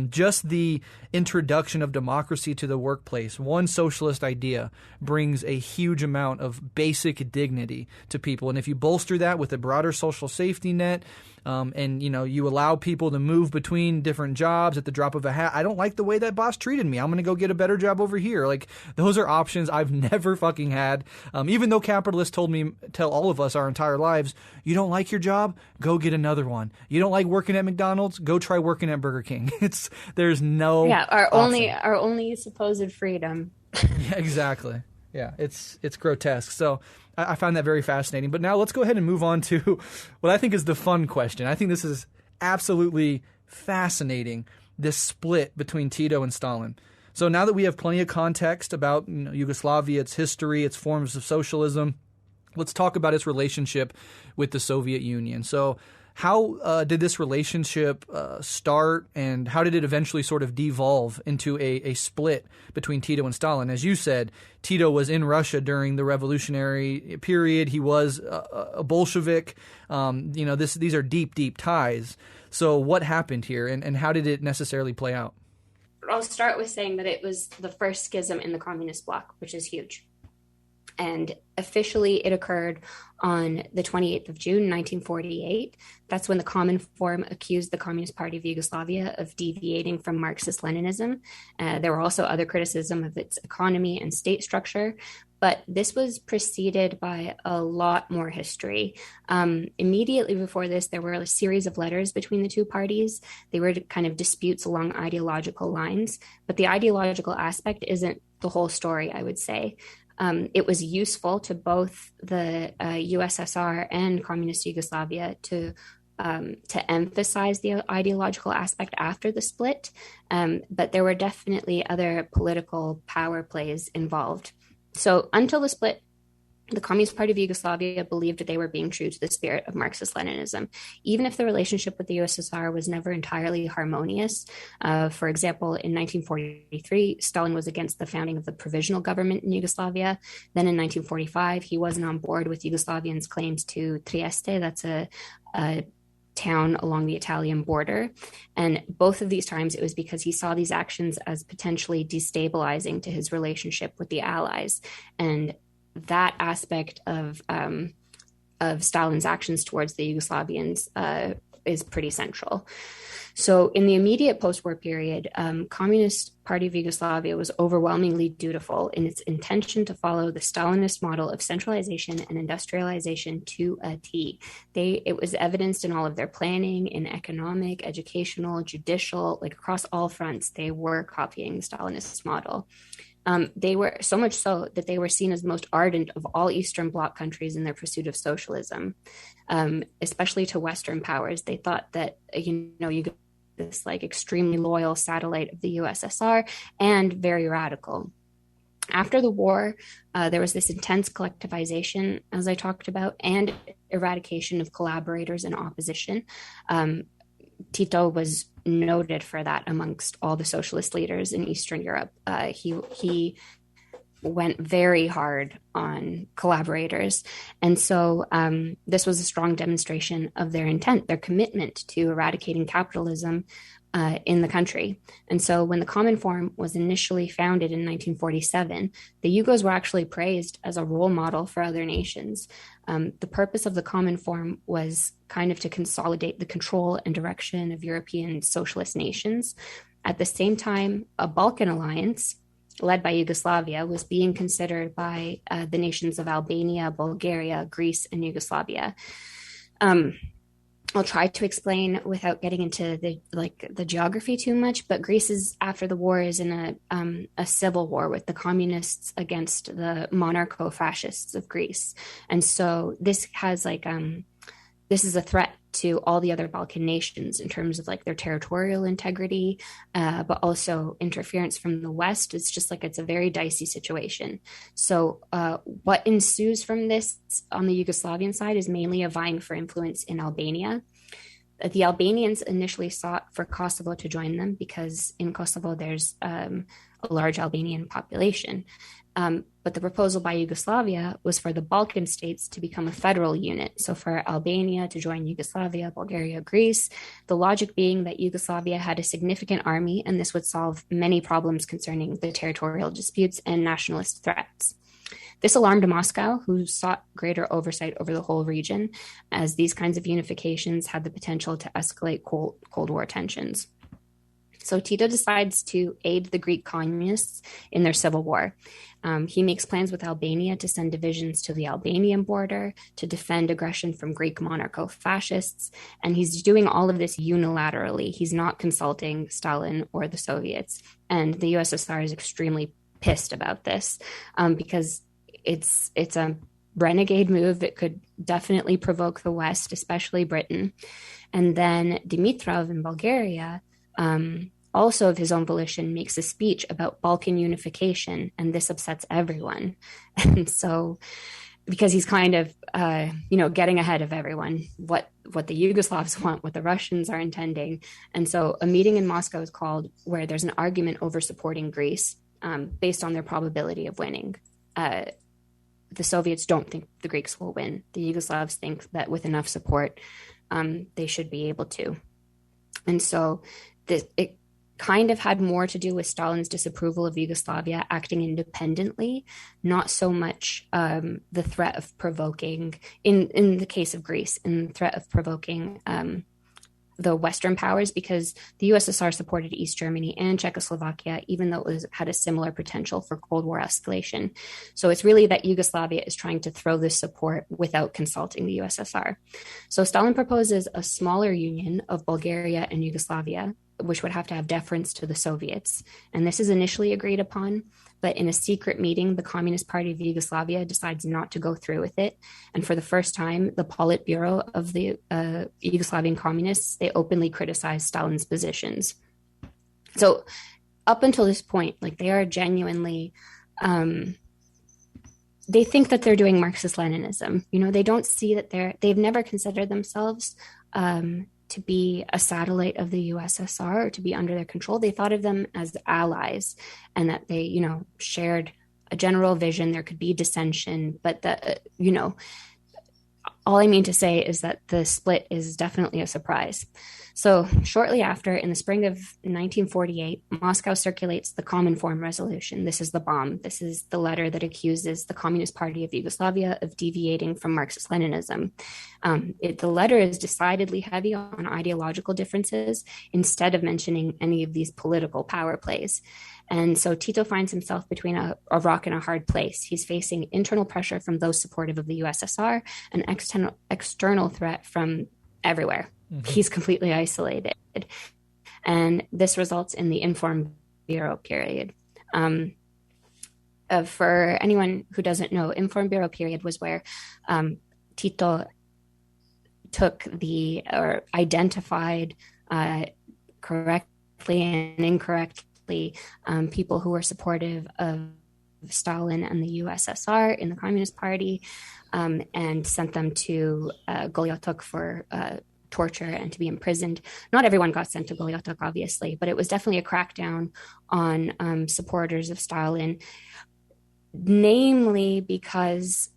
Just the introduction of democracy to the workplace, one socialist idea, brings a huge amount of basic dignity to people. And if you bolster that with a broader social safety net, and you allow people to move between different jobs at the drop of a hat. I don't like the way that boss treated me. I'm going to go get a better job over here. Like, those are options I've never fucking had. Even though capitalists tell all of us our entire lives, you don't like your job, go get another one. You don't like working at McDonald's, go try working at Burger King. There's no our only supposed freedom. Yeah, exactly. Yeah, it's grotesque. So I find that very fascinating. But now let's go ahead and move on to what I think is the fun question. I think this is absolutely fascinating, this split between Tito and Stalin. So now that we have plenty of context about Yugoslavia, its history, its forms of socialism, let's talk about its relationship with the Soviet Union. So how did this relationship start, and how did it eventually sort of devolve into a split between Tito and Stalin? As you said, Tito was in Russia during the revolutionary period. He was a Bolshevik. These are deep, deep ties. So what happened here, and how did it necessarily play out? I'll start with saying that it was the first schism in the communist bloc, which is huge. And officially it occurred on the 28th of June, 1948. That's when the Common Forum accused the Communist Party of Yugoslavia of deviating from Marxist-Leninism. There were also other criticism of its economy and state structure, but this was preceded by a lot more history. Immediately before this, there were a series of letters between the two parties. They were kind of disputes along ideological lines, but the ideological aspect isn't the whole story, I would say. It was useful to both the USSR and Communist Yugoslavia to emphasize the ideological aspect after the split, but there were definitely other political power plays involved. So until the split, the Communist Party of Yugoslavia believed that they were being true to the spirit of Marxist-Leninism, even if the relationship with the USSR was never entirely harmonious. For example, in 1943, Stalin was against the founding of the provisional government in Yugoslavia. Then in 1945, he wasn't on board with Yugoslavians' claims to Trieste. That's a town along the Italian border. And both of these times, it was because he saw these actions as potentially destabilizing to his relationship with the Allies. And that aspect of Stalin's actions towards the Yugoslavians is pretty central. So in the immediate post-war period, Communist Party of Yugoslavia was overwhelmingly dutiful in its intention to follow the Stalinist model of centralization and industrialization to a T. It was evidenced in all of their planning, in economic, educational, judicial, like across all fronts, they were copying the Stalinist model. They were so much so that they were seen as the most ardent of all Eastern Bloc countries in their pursuit of socialism, especially to Western powers. They thought that, this like extremely loyal satellite of the USSR and very radical. After the war, there was this intense collectivization, as I talked about, and eradication of collaborators and opposition. Tito was noted for that amongst all the socialist leaders in Eastern Europe. He went very hard on collaborators. And so this was a strong demonstration of their intent, their commitment to eradicating capitalism in the country. And so when the Common Forum was initially founded in 1947, the Yugos were actually praised as a role model for other nations. The purpose of the Common Forum was kind of to consolidate the control and direction of European socialist nations. At the same time, a Balkan alliance led by Yugoslavia was being considered by the nations of Albania, Bulgaria, Greece, and Yugoslavia. I'll try to explain without getting into the geography too much, but Greece is, after the war, is in a civil war with the communists against the monarcho-fascists of Greece. And so this has this is a threat to all the other Balkan nations in terms of like their territorial integrity, but also interference from the West. It's just like, it's a very dicey situation. So what ensues from this on the Yugoslavian side is mainly a vying for influence in Albania. The Albanians initially sought for Kosovo to join them because in Kosovo there's a large Albanian population. But the proposal by Yugoslavia was for the Balkan states to become a federal unit. So for Albania to join Yugoslavia, Bulgaria, Greece, the logic being that Yugoslavia had a significant army, and this would solve many problems concerning the territorial disputes and nationalist threats. This alarmed Moscow, who sought greater oversight over the whole region, as these kinds of unifications had the potential to escalate Cold War tensions. So Tito decides to aid the Greek communists in their civil war. He makes plans with Albania to send divisions to the Albanian border to defend aggression from Greek monarcho-fascists. And he's doing all of this unilaterally. He's not consulting Stalin or the Soviets. And the USSR is extremely pissed about this because it's a renegade move. It could definitely provoke the West, especially Britain. And then Dimitrov in Bulgaria, also of his own volition, makes a speech about Balkan unification, and this upsets everyone. And so, because he's kind of, getting ahead of everyone, what the Yugoslavs want, what the Russians are intending. And so a meeting in Moscow is called where there's an argument over supporting Greece based on their probability of winning. The Soviets don't think the Greeks will win. The Yugoslavs think that with enough support, they should be able to. And so it kind of had more to do with Stalin's disapproval of Yugoslavia acting independently, not so much the threat of provoking, in the case of Greece, in the threat of provoking the Western powers, because the USSR supported East Germany and Czechoslovakia, even though it had a similar potential for Cold War escalation. So it's really that Yugoslavia is trying to throw this support without consulting the USSR. So Stalin proposes a smaller union of Bulgaria and Yugoslavia, which would have to have deference to the Soviets. And this is initially agreed upon, but in a secret meeting, the Communist Party of Yugoslavia decides not to go through with it. And for the first time, the Politburo of the Yugoslavian communists, they openly criticize Stalin's positions. So up until this point, they are genuinely, they think that they're doing Marxist-Leninism. They don't see that they've never considered themselves to be a satellite of the USSR or to be under their control. They thought of them as allies and that they, shared a general vision. There could be dissension, but All I mean to say is that the split is definitely a surprise. So shortly after, in the spring of 1948, Moscow circulates the Common Form Resolution. This is the bomb. This is the letter that accuses the Communist Party of Yugoslavia of deviating from Marxist-Leninism. The letter is decidedly heavy on ideological differences instead of mentioning any of these political power plays. And so Tito finds himself between a rock and a hard place. He's facing internal pressure from those supportive of the USSR, an external threat from everywhere. Mm-hmm. He's completely isolated. And this results in the Inform Bureau period. For anyone who doesn't know, Inform Bureau period was where Tito took or identified correctly and incorrectly people who were supportive of Stalin and the USSR in the Communist Party, and sent them to Golyotok for torture and to be imprisoned. Not everyone got sent to Golyotok, obviously, but it was definitely a crackdown on supporters of Stalin, namely because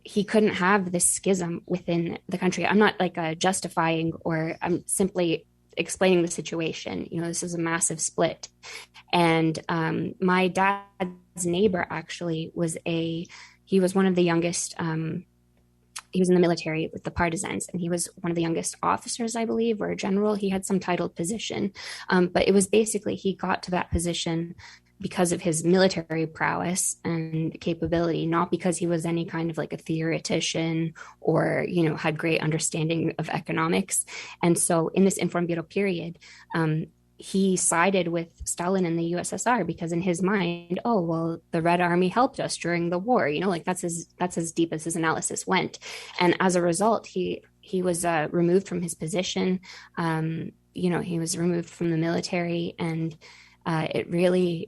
he couldn't have this schism within the country. I'm not justifying, or I'm simply explaining the situation. This is a massive split. And my dad's neighbor actually he was one of the youngest, he was in the military with the partisans, and he was one of the youngest officers, I believe, or a general. He had some titled position. But it was basically, he got to that position because of his military prowess and capability, not because he was any kind of a theoretician or, had great understanding of economics. And so in this Inform Bureau period, he sided with Stalin and the USSR because in his mind, the Red Army helped us during the war. That's as deep as his analysis went. And as a result, he was removed from his position. He was removed from the military, and it really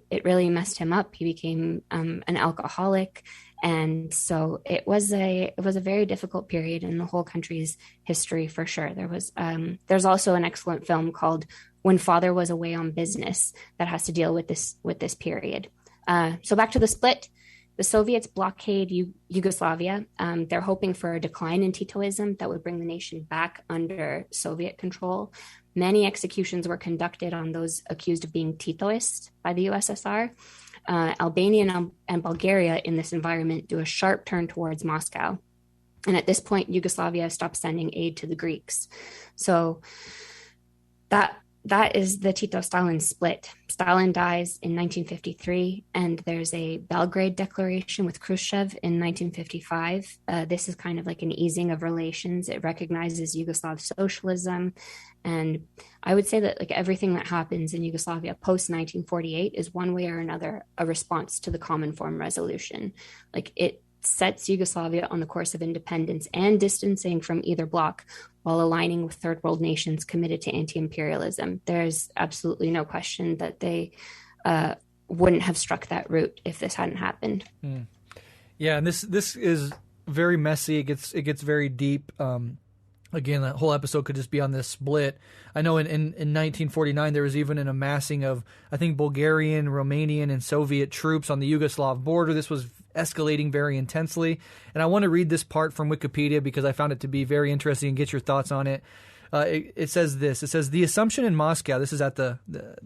messed him up. He became an alcoholic. And so it was a very difficult period in the whole country's history, for sure. There's also an excellent film called When Father Was Away on Business that has to deal with this period. So back to the split. The Soviets blockade Yugoslavia. They're hoping for a decline in Titoism that would bring the nation back under Soviet control. Many executions were conducted on those accused of being Titoist by the USSR. Albania and Bulgaria in this environment do a sharp turn towards Moscow. And at this point, Yugoslavia stops sending aid to the Greeks. So that is the Tito-Stalin split. Stalin dies in 1953, and there's a Belgrade Declaration with Khrushchev in 1955. This is kind of like an easing of relations. It recognizes Yugoslav socialism. And I would say that everything that happens in Yugoslavia post-1948 is one way or another a response to the Common Form Resolution. It sets Yugoslavia on the course of independence and distancing from either bloc, while aligning with third world nations committed to anti-imperialism. There's absolutely no question that they wouldn't have struck that route if this hadn't happened. Mm. Yeah, and this is very messy. It gets very deep. Again, that whole episode could just be on this split. I know in 1949 there was even an amassing of, I think, Bulgarian, Romanian, and Soviet troops on the Yugoslav border. This was escalating very intensely. And I want to read this part from Wikipedia because I found it to be very interesting and get your thoughts on it. It says this. It says, the assumption in Moscow, this is at the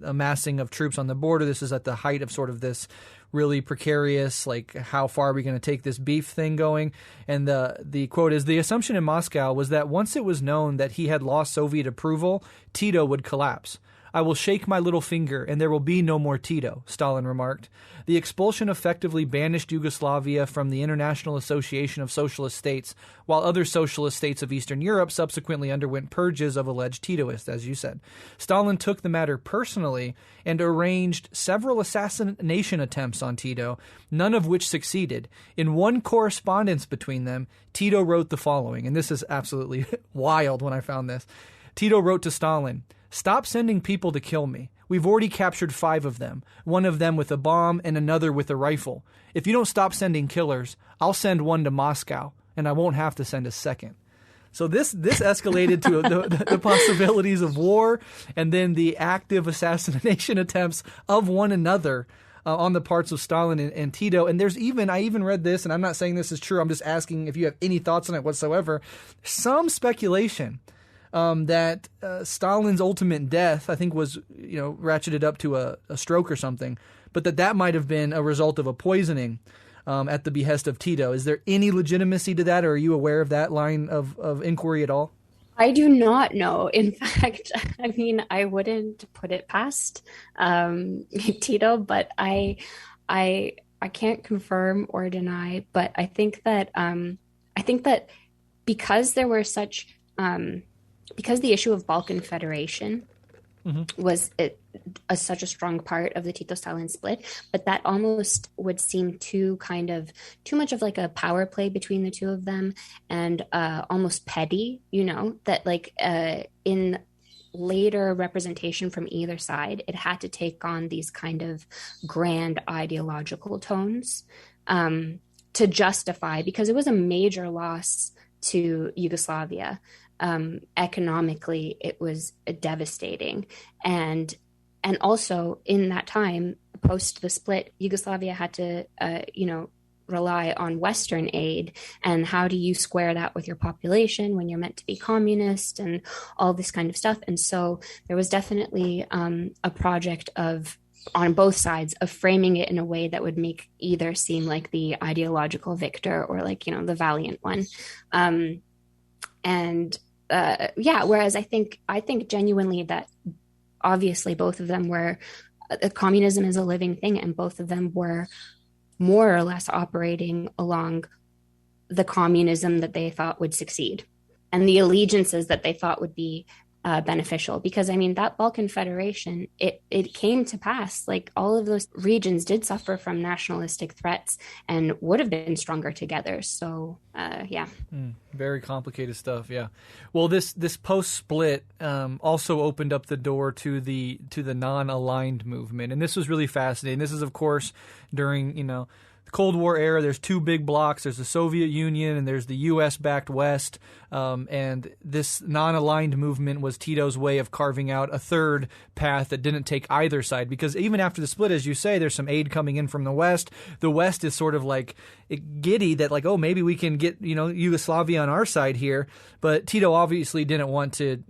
amassing of troops on the border. This is at the height of sort of this really precarious, how far are we going to take this beef thing going? And the quote is, the assumption in Moscow was that once it was known that he had lost Soviet approval, Tito would collapse. I will shake my little finger and there will be no more Tito, Stalin remarked. The expulsion effectively banished Yugoslavia from the International Association of Socialist States, while other socialist states of Eastern Europe subsequently underwent purges of alleged Titoists, as you said. Stalin took the matter personally and arranged several assassination attempts on Tito, none of which succeeded. In one correspondence between them, Tito wrote the following, and this is absolutely wild when I found this. Tito wrote to Stalin, "Stop sending people to kill me. We've already captured 5 of them, one of them with a bomb and another with a rifle. If you don't stop sending killers, I'll send one to Moscow, and I won't have to send a second." So this escalated to the possibilities of war, and then the active assassination attempts of one another. on the parts of Stalin and Tito. And I even read this, and I'm not saying this is true, I'm just asking if you have any thoughts on it whatsoever, some speculation that Stalin's ultimate death, I think, was ratcheted up to a stroke or something, but that might have been a result of a poisoning at the behest of Tito. Is there any legitimacy to that, or are you aware of that line of inquiry at all? I do not know. In fact, I mean, I wouldn't put it past Tito, but I can't confirm or deny. But I think that because there were because the issue of Balkan Federation was such a strong part of the Tito-Stalin split, but that almost would seem too much of like a power play between the two of them, and almost petty, that like in later representation from either side, it had to take on these kind of grand ideological tones to justify, because it was a major loss to Yugoslavia. Economically, it was devastating. And also in that time, post the split, Yugoslavia had to, rely on Western aid. And how do you square that with your population when you're meant to be communist and all this kind of stuff? And so there was definitely a project on both sides of framing it in a way that would make either seem like the ideological victor or like, the valiant one. Whereas I think genuinely that obviously both of them were, communism is a living thing, and both of them were more or less operating along the communism that they thought would succeed and the allegiances that they thought would be beneficial. Because I mean, that Balkan Federation, it came to pass, like all of those regions did suffer from nationalistic threats and would have been stronger together. So very complicated stuff. Yeah. Well, this post split also opened up the door to the non-aligned movement, and this was really fascinating. This is, of course, during the Cold War era. There's two big blocks. There's the Soviet Union and there's the U.S.-backed West. And this non-aligned movement was Tito's way of carving out a third path that didn't take either side. Because even after the split, as you say, there's some aid coming in from the West. The West is sort of like giddy that like, oh, maybe we can get, Yugoslavia on our side here. But Tito obviously didn't want to,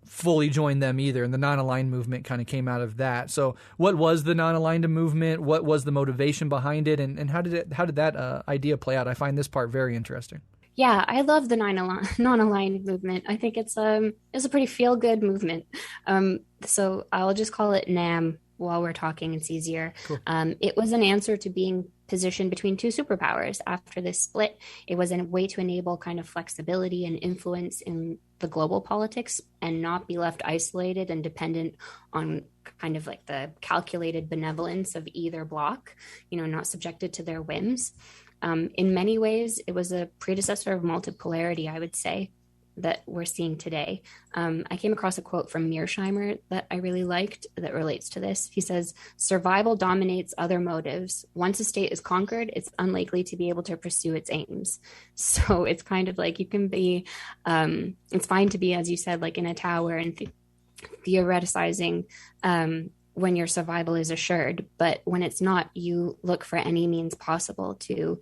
fully join them either, and the non-aligned movement kind of came out of that. So what was the non-aligned movement? What was the motivation behind it, and how did that idea play out? I find this part very interesting. Yeah, I love the non-aligned movement. I think it's a pretty feel-good movement. So I'll just call it NAM while we're talking. It's easier. Cool. It was an answer to being positioned between two superpowers after this split. It was a way to enable kind of flexibility and influence in the global politics and not be left isolated and dependent on kind of like the calculated benevolence of either bloc, not subjected to their whims. In many ways, it was a predecessor of multipolarity, I would say, that we're seeing today. I came across a quote from Mearsheimer that I really liked that relates to this. He says, "Survival dominates other motives. Once a state is conquered, it's unlikely to be able to pursue its aims." So it's kind of like you can be, it's fine to be, as you said, like in a tower and theoreticizing when your survival is assured, but when it's not, you look for any means possible to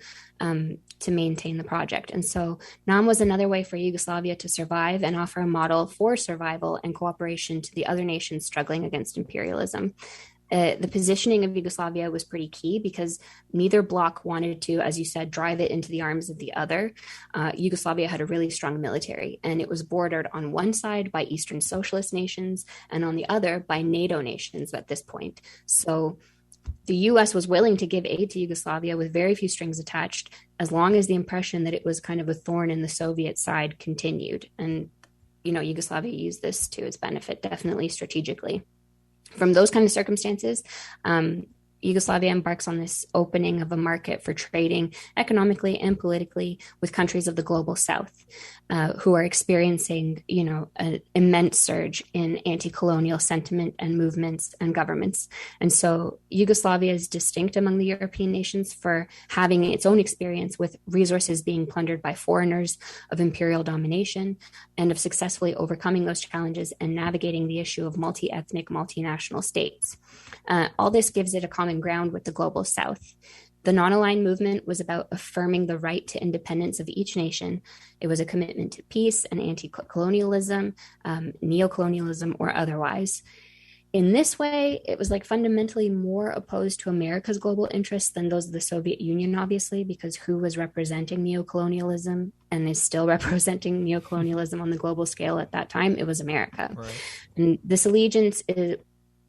maintain the project. And so NAM was another way for Yugoslavia to survive and offer a model for survival and cooperation to the other nations struggling against imperialism. The positioning of Yugoslavia was pretty key because neither bloc wanted to, as you said, drive it into the arms of the other. Yugoslavia had a really strong military, and it was bordered on one side by Eastern Socialist nations and on the other by NATO nations at this point. So the U.S. was willing to give aid to Yugoslavia with very few strings attached, as long as the impression that it was kind of a thorn in the Soviet side continued. And, Yugoslavia used this to its benefit, definitely strategically. From those kind of circumstances, Yugoslavia embarks on this opening of a market for trading economically and politically with countries of the global south, who are experiencing, an immense surge in anti-colonial sentiment and movements and governments. And so Yugoslavia is distinct among the European nations for having its own experience with resources being plundered by foreigners, of imperial domination, and of successfully overcoming those challenges and navigating the issue of multi-ethnic, multinational states. All this gives it a common common ground with the global South. The non-aligned movement was about affirming the right to independence of each nation. It was a commitment to peace and anti-colonialism, neocolonialism, or otherwise. In this way, it was like fundamentally more opposed to America's global interests than those of the Soviet Union, obviously, because who was representing neocolonialism and is still representing neocolonialism on the global scale at that time? It was America. Right. And this allegiance is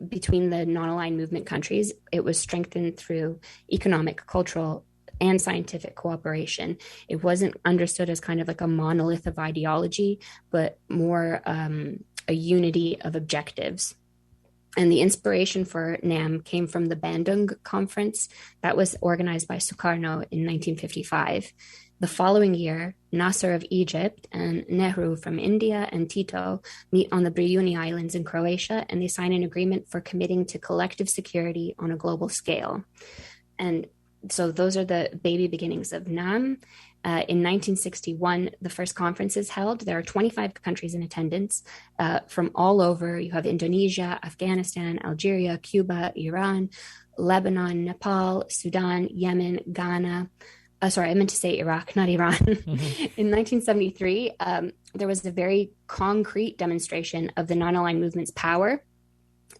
between the non-aligned movement countries. It was strengthened through economic, cultural, and scientific cooperation. It wasn't understood as kind of like a monolith of ideology, but more a unity of objectives. And the inspiration for NAM came from the Bandung Conference that was organized by Sukarno in 1955. The following year, Nasser of Egypt and Nehru from India and Tito meet on the Brijuni Islands in Croatia, and they sign an agreement for committing to collective security on a global scale. And so those are the baby beginnings of NAM. In 1961, the first conference is held. There are 25 countries in attendance from all over. You have Indonesia, Afghanistan, Algeria, Cuba, Iran, Lebanon, Nepal, Sudan, Yemen, Ghana. Sorry, I meant to say Iraq, not Iran. Mm-hmm. In 1973, there was a very concrete demonstration of the non-aligned movement's power.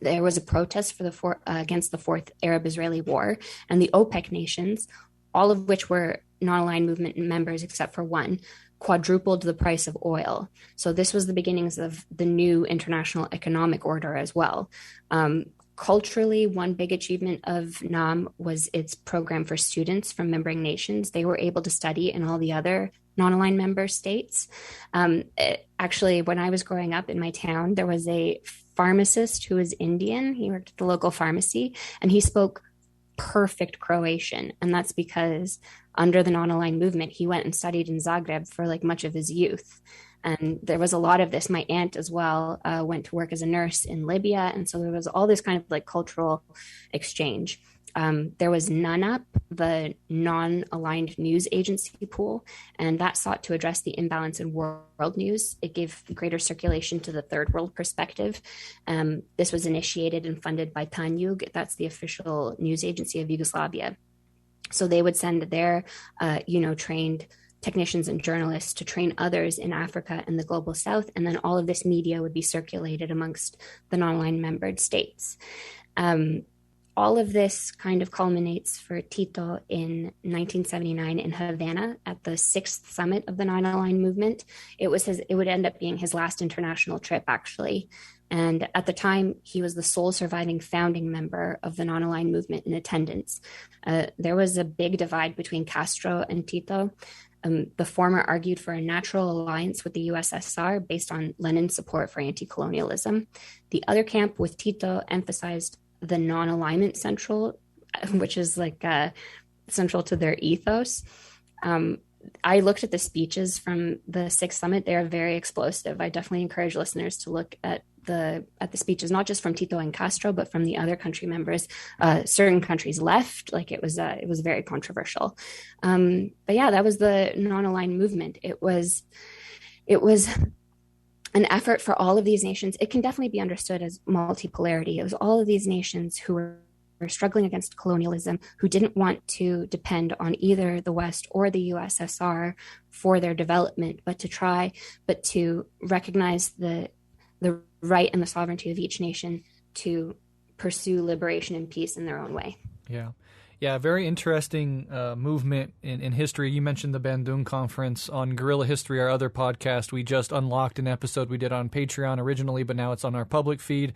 There was a protest for against the Fourth Arab-Israeli War, and the OPEC nations, all of which were non-aligned movement members except for one, quadrupled the price of oil. So this was the beginnings of the new international economic order as well. Culturally, one big achievement of NAM was its program for students from membering nations. They were able to study in all the other non-aligned member states. Actually, when I was growing up in my town, there was a pharmacist who was Indian. He worked at the local pharmacy, and he spoke perfect Croatian. And that's because under the non-aligned movement, he went and studied in Zagreb for like much of his youth. And there was a lot of this. My aunt as well went to work as a nurse in Libya. And so there was all this kind of like cultural exchange. There was NANAP, the non-aligned news agency pool, and that sought to address the imbalance in world news. It gave greater circulation to the third world perspective. This was initiated and funded by Tanjug. That's the official news agency of Yugoslavia. So they would send their, trained technicians and journalists to train others in Africa and the global South, and then all of this media would be circulated amongst the non-aligned membered states. All of this kind of culminates for Tito in 1979 in Havana at the 6th summit of the non-aligned movement. It would end up being his last international trip, actually. And at the time, he was the sole surviving founding member of the non-aligned movement in attendance. There was a big divide between Castro and Tito. The former argued for a natural alliance with the USSR based on Lenin's support for anti-colonialism. The other camp, with Tito, emphasized the non-alignment central, which is like central to their ethos. I looked at the speeches from the 6th summit. They are very explosive. I definitely encourage listeners to look at the speeches, not just from Tito and Castro, but from the other country members. Certain countries left, like it was very controversial. But yeah, that was the non-aligned movement. It was an effort for all of these nations. It can definitely be understood as multipolarity. It was all of these nations who were struggling against colonialism, who didn't want to depend on either the West or the USSR for their development, but to recognize the right and the sovereignty of each nation to pursue liberation and peace in their own way. Yeah, very interesting movement in history. You mentioned the Bandung Conference on Guerrilla History, our other podcast. We just unlocked an episode we did on Patreon originally, but now it's on our public feed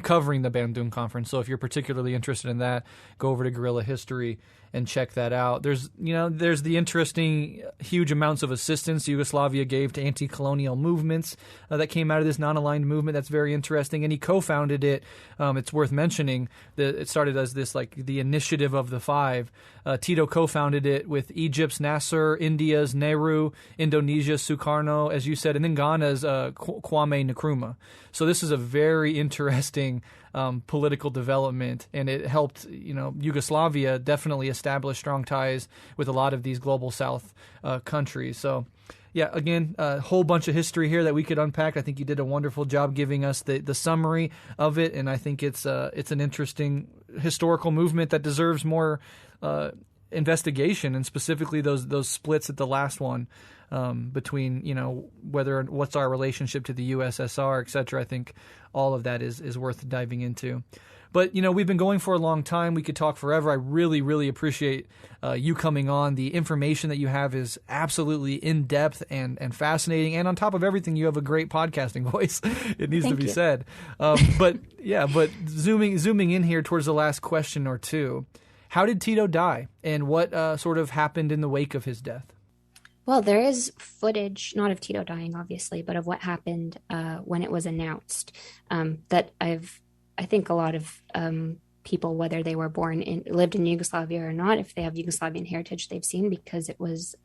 covering the Bandung Conference. So if you're particularly interested in that, go over to Guerrilla History and check that out. There's the interesting huge amounts of assistance Yugoslavia gave to anti-colonial movements that came out of this non-aligned movement. That's very interesting. And he co-founded it. It's worth mentioning that it started as this like the initiative of the five. Tito co-founded it with Egypt's Nasser, India's Nehru, Indonesia's Sukarno, as you said, and then Ghana's Kwame Nkrumah. So this is a very interesting political development, and it helped Yugoslavia definitely establish strong ties with a lot of these global South countries. So yeah, again, a whole bunch of history here that we could unpack. I think you did a wonderful job giving us the summary of it, and I think it's an interesting historical movement that deserves more investigation, and specifically those splits at the last one between, what's our relationship to the USSR, et cetera. I think all of that is worth diving into. But, we've been going for a long time. We could talk forever. I really, really appreciate you coming on. The information that you have is absolutely in-depth and fascinating. And on top of everything, you have a great podcasting voice. It needs to be said. But zooming in here towards the last question or two, how did Tito die? And what sort of happened in the wake of his death? Well, there is footage, not of Tito dying, obviously, but of what happened when it was announced that I think a lot of people, whether they were lived in Yugoslavia or not, if they have Yugoslavian heritage, they've seen, because it was,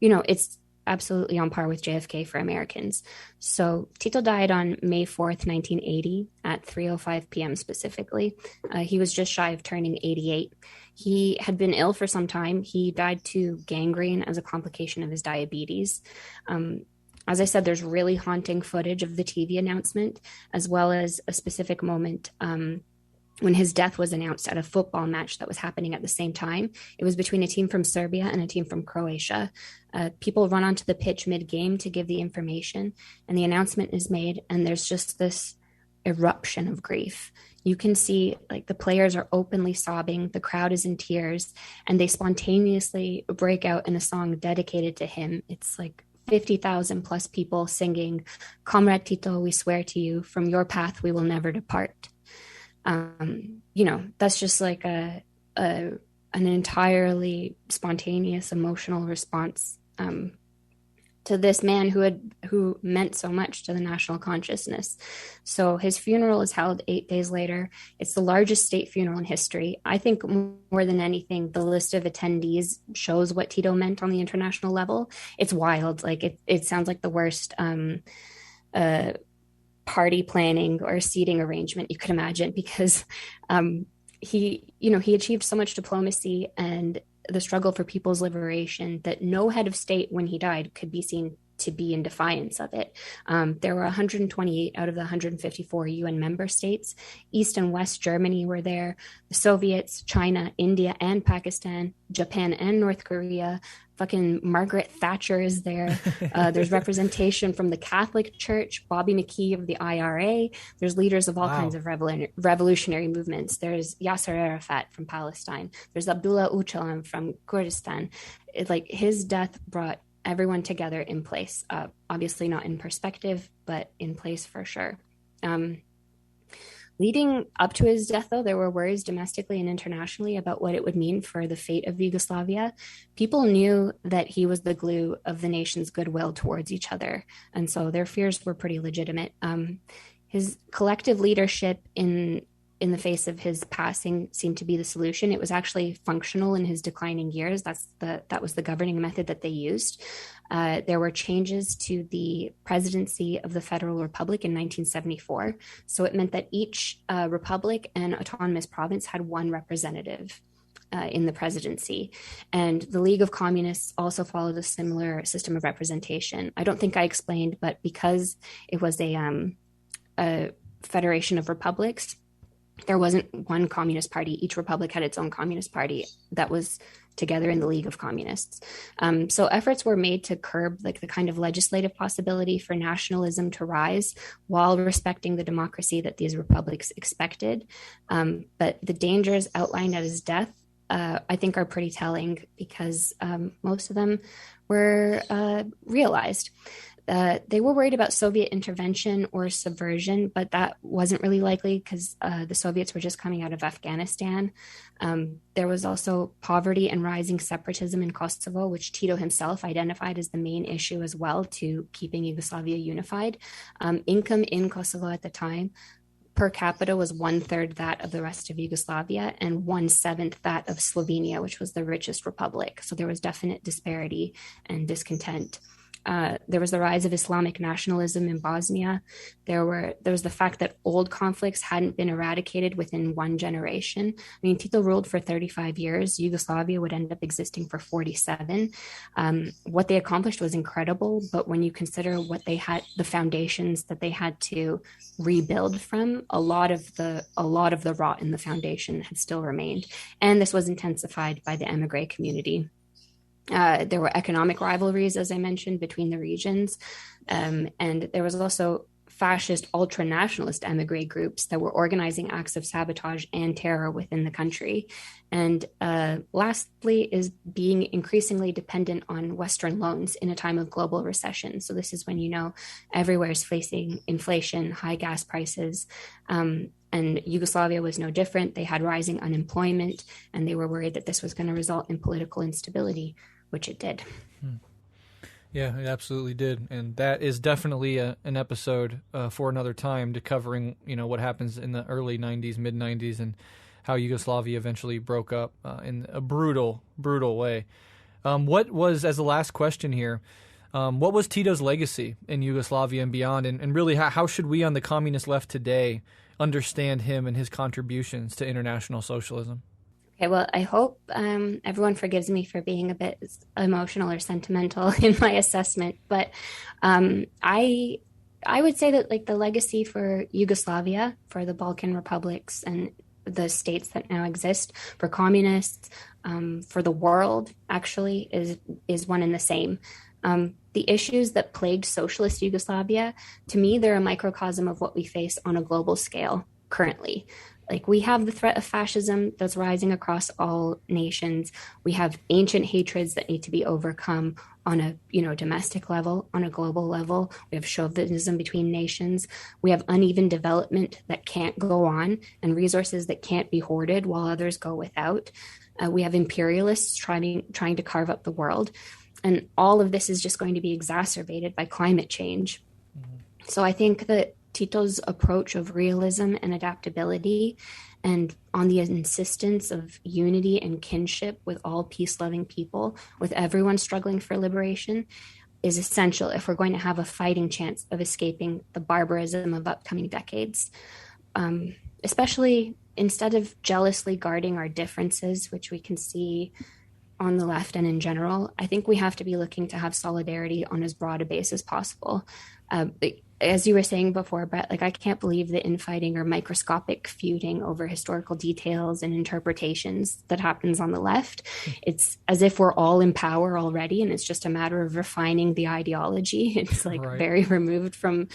it's absolutely on par with JFK for Americans. So Tito died on May 4th, 1980 at 3:05 p.m. specifically. He was just shy of turning 88. He had been ill for some time. He died to gangrene as a complication of his diabetes. As I said, there's really haunting footage of the TV announcement, as well as a specific moment when his death was announced at a football match that was happening at the same time. It was between a team from Serbia and a team from Croatia. People run onto the pitch mid-game to give the information, and the announcement is made, and there's just this eruption of grief. You can see, the players are openly sobbing, the crowd is in tears, and they spontaneously break out in a song dedicated to him. It's 50,000 plus people singing, "Comrade Tito, we swear to you, from your path we will never depart." That's just an entirely spontaneous emotional response to this man who meant so much to the national consciousness. So his funeral is held 8 days later. It's the largest state funeral in history. I think more than anything, the list of attendees shows what Tito meant on the international level. It's wild. It sounds like the worst party planning or seating arrangement you could imagine, because he achieved so much diplomacy and the struggle for people's liberation that no head of state when he died could be seen to be in defiance of it. There were 128 out of the 154 UN member states. East and West Germany were there. The Soviets, China, India, and Pakistan, Japan and North Korea. Fucking Margaret Thatcher is there. There's representation from the Catholic Church, Bobby McKee of the IRA. There's leaders of all kinds of revolutionary movements. There's Yasser Arafat from Palestine. There's Abdullah Öcalan from Kurdistan. His death brought everyone together in place. Obviously not in perspective, but in place for sure. Leading up to his death, though, there were worries domestically and internationally about what it would mean for the fate of Yugoslavia. People knew that he was the glue of the nation's goodwill towards each other, and so their fears were pretty legitimate. His collective leadership in the face of his passing seemed to be the solution. It was actually functional in his declining years. That was the governing method that they used. There were changes to the presidency of the Federal Republic in 1974. So it meant that each republic and autonomous province had one representative in the presidency. And the League of Communists also followed a similar system of representation. I don't think I explained, but because it was a federation of republics, there wasn't one communist party. Each republic had its own communist party that was together in the League of Communists. So efforts were made to curb the kind of legislative possibility for nationalism to rise while respecting the democracy that these republics expected. But the dangers outlined at his death, I think, are pretty telling, because most of them were realized. They were worried about Soviet intervention or subversion, but that wasn't really likely because the Soviets were just coming out of Afghanistan. There was also poverty and rising separatism in Kosovo, which Tito himself identified as the main issue as well to keeping Yugoslavia unified. Income in Kosovo at the time per capita was 1/3 that of the rest of Yugoslavia and 1/7 that of Slovenia, which was the richest republic. So there was definite disparity and discontent. there was the rise of Islamic nationalism in Bosnia. There was the fact that old conflicts hadn't been eradicated within one generation. I mean, Tito ruled for 35 years. Yugoslavia would end up existing for 47. What they accomplished was incredible, but when you consider what they had, the foundations that they had to rebuild from, a lot of the rot in the foundation had still remained, and this was intensified by the emigre community. There were economic rivalries, as I mentioned, between the regions. And there was also fascist ultra-nationalist emigre groups that were organizing acts of sabotage and terror within the country. And lastly is being increasingly dependent on Western loans in a time of global recession. So this is when, everywhere is facing inflation, high gas prices, and Yugoslavia was no different. They had rising unemployment, and they were worried that this was going to result in political instability, which it did. Yeah, it absolutely did. And that is definitely an episode for another time, to covering, what happens in the early 90s, mid-90s, and how Yugoslavia eventually broke up in a brutal, brutal way. What was, as the last question here, what was Tito's legacy in Yugoslavia and beyond? And really, how should we on the communist left today understand him and his contributions to international socialism? Okay, well, I hope everyone forgives me for being a bit emotional or sentimental in my assessment, but I would say that the legacy for Yugoslavia, for the Balkan republics and the states that now exist, for communists, for the world, actually is one and the same. The issues that plagued socialist Yugoslavia, to me, they're a microcosm of what we face on a global scale currently. We have the threat of fascism that's rising across all nations. We have ancient hatreds that need to be overcome on a domestic level, on a global level. We have chauvinism between nations. We have uneven development that can't go on, and resources that can't be hoarded while others go without. We have imperialists trying to carve up the world. And all of this is just going to be exacerbated by climate change. Mm-hmm. So I think that Tito's approach of realism and adaptability, and on the insistence of unity and kinship with all peace-loving people, with everyone struggling for liberation, is essential if we're going to have a fighting chance of escaping the barbarism of upcoming decades. Especially instead of jealously guarding our differences, which we can see on the left and in general, I think we have to be looking to have solidarity on as broad a base as possible. As you were saying before, Brett, I can't believe the infighting or microscopic feuding over historical details and interpretations that happens on the left. It's as if we're all in power already, and it's just a matter of refining the ideology. It's right. Very removed from,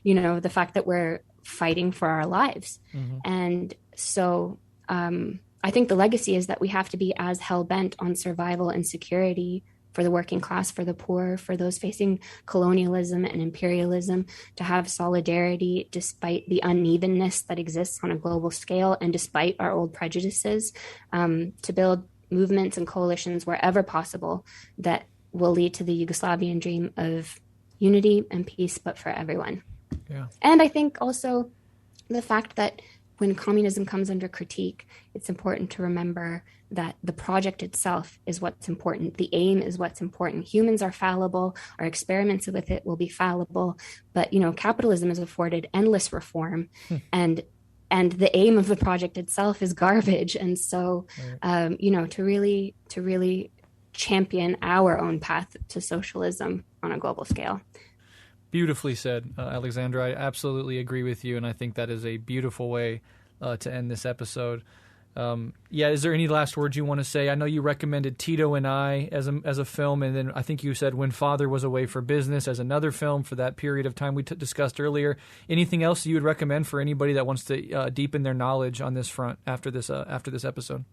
the fact that we're fighting for our lives. Mm-hmm. And so I think the legacy is that we have to be as hell-bent on survival and security for the working class, for the poor, for those facing colonialism and imperialism, to have solidarity despite the unevenness that exists on a global scale and despite our old prejudices, to build movements and coalitions wherever possible that will lead to the Yugoslavian dream of unity and peace, but for everyone. Yeah. And I think also the fact that when communism comes under critique, it's important to remember that the project itself is what's important. The aim is what's important. Humans are fallible. Our experiments with it will be fallible. But, capitalism has afforded endless reform. And the aim of the project itself is garbage. And so, right. To really champion our own path to socialism on a global scale. Beautifully said, Aleksandra. I absolutely agree with you, and I think that is a beautiful way to end this episode. Is there any last words you want to say? I know you recommended Tito and I as a film, and then I think you said When Father Was Away for Business as another film for that period of time we discussed earlier. Anything else you would recommend for anybody that wants to deepen their knowledge on this front after this episode?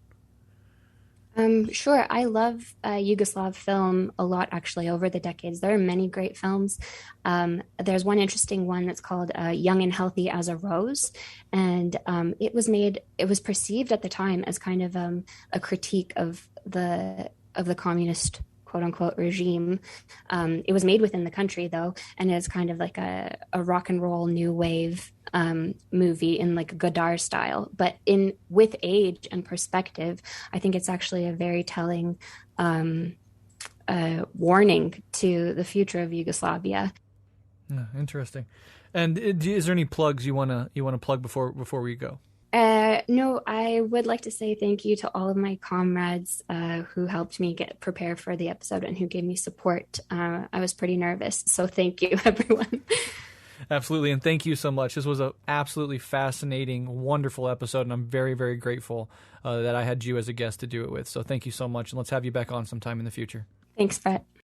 Sure. I love Yugoslav film a lot, actually, over the decades. There are many great films. There's one interesting one that's called Young and Healthy as a Rose. And it was perceived at the time as kind of a critique of the communist quote unquote regime. It was made within the country though, and it's kind of like a rock and roll new wave movie in like a Godard style, but with age and perspective, I think it's actually a very telling warning to the future of Yugoslavia. Interesting. And is there any plugs you wanna plug before we go? No, I would like to say thank you to all of my comrades who helped me get prepared for the episode and who gave me support. I was pretty nervous, so thank you, everyone. Absolutely, and thank you so much. This was an absolutely fascinating, wonderful episode, and I'm very, very grateful that I had you as a guest to do it with. So thank you so much, and let's have you back on sometime in the future. Thanks, Brett.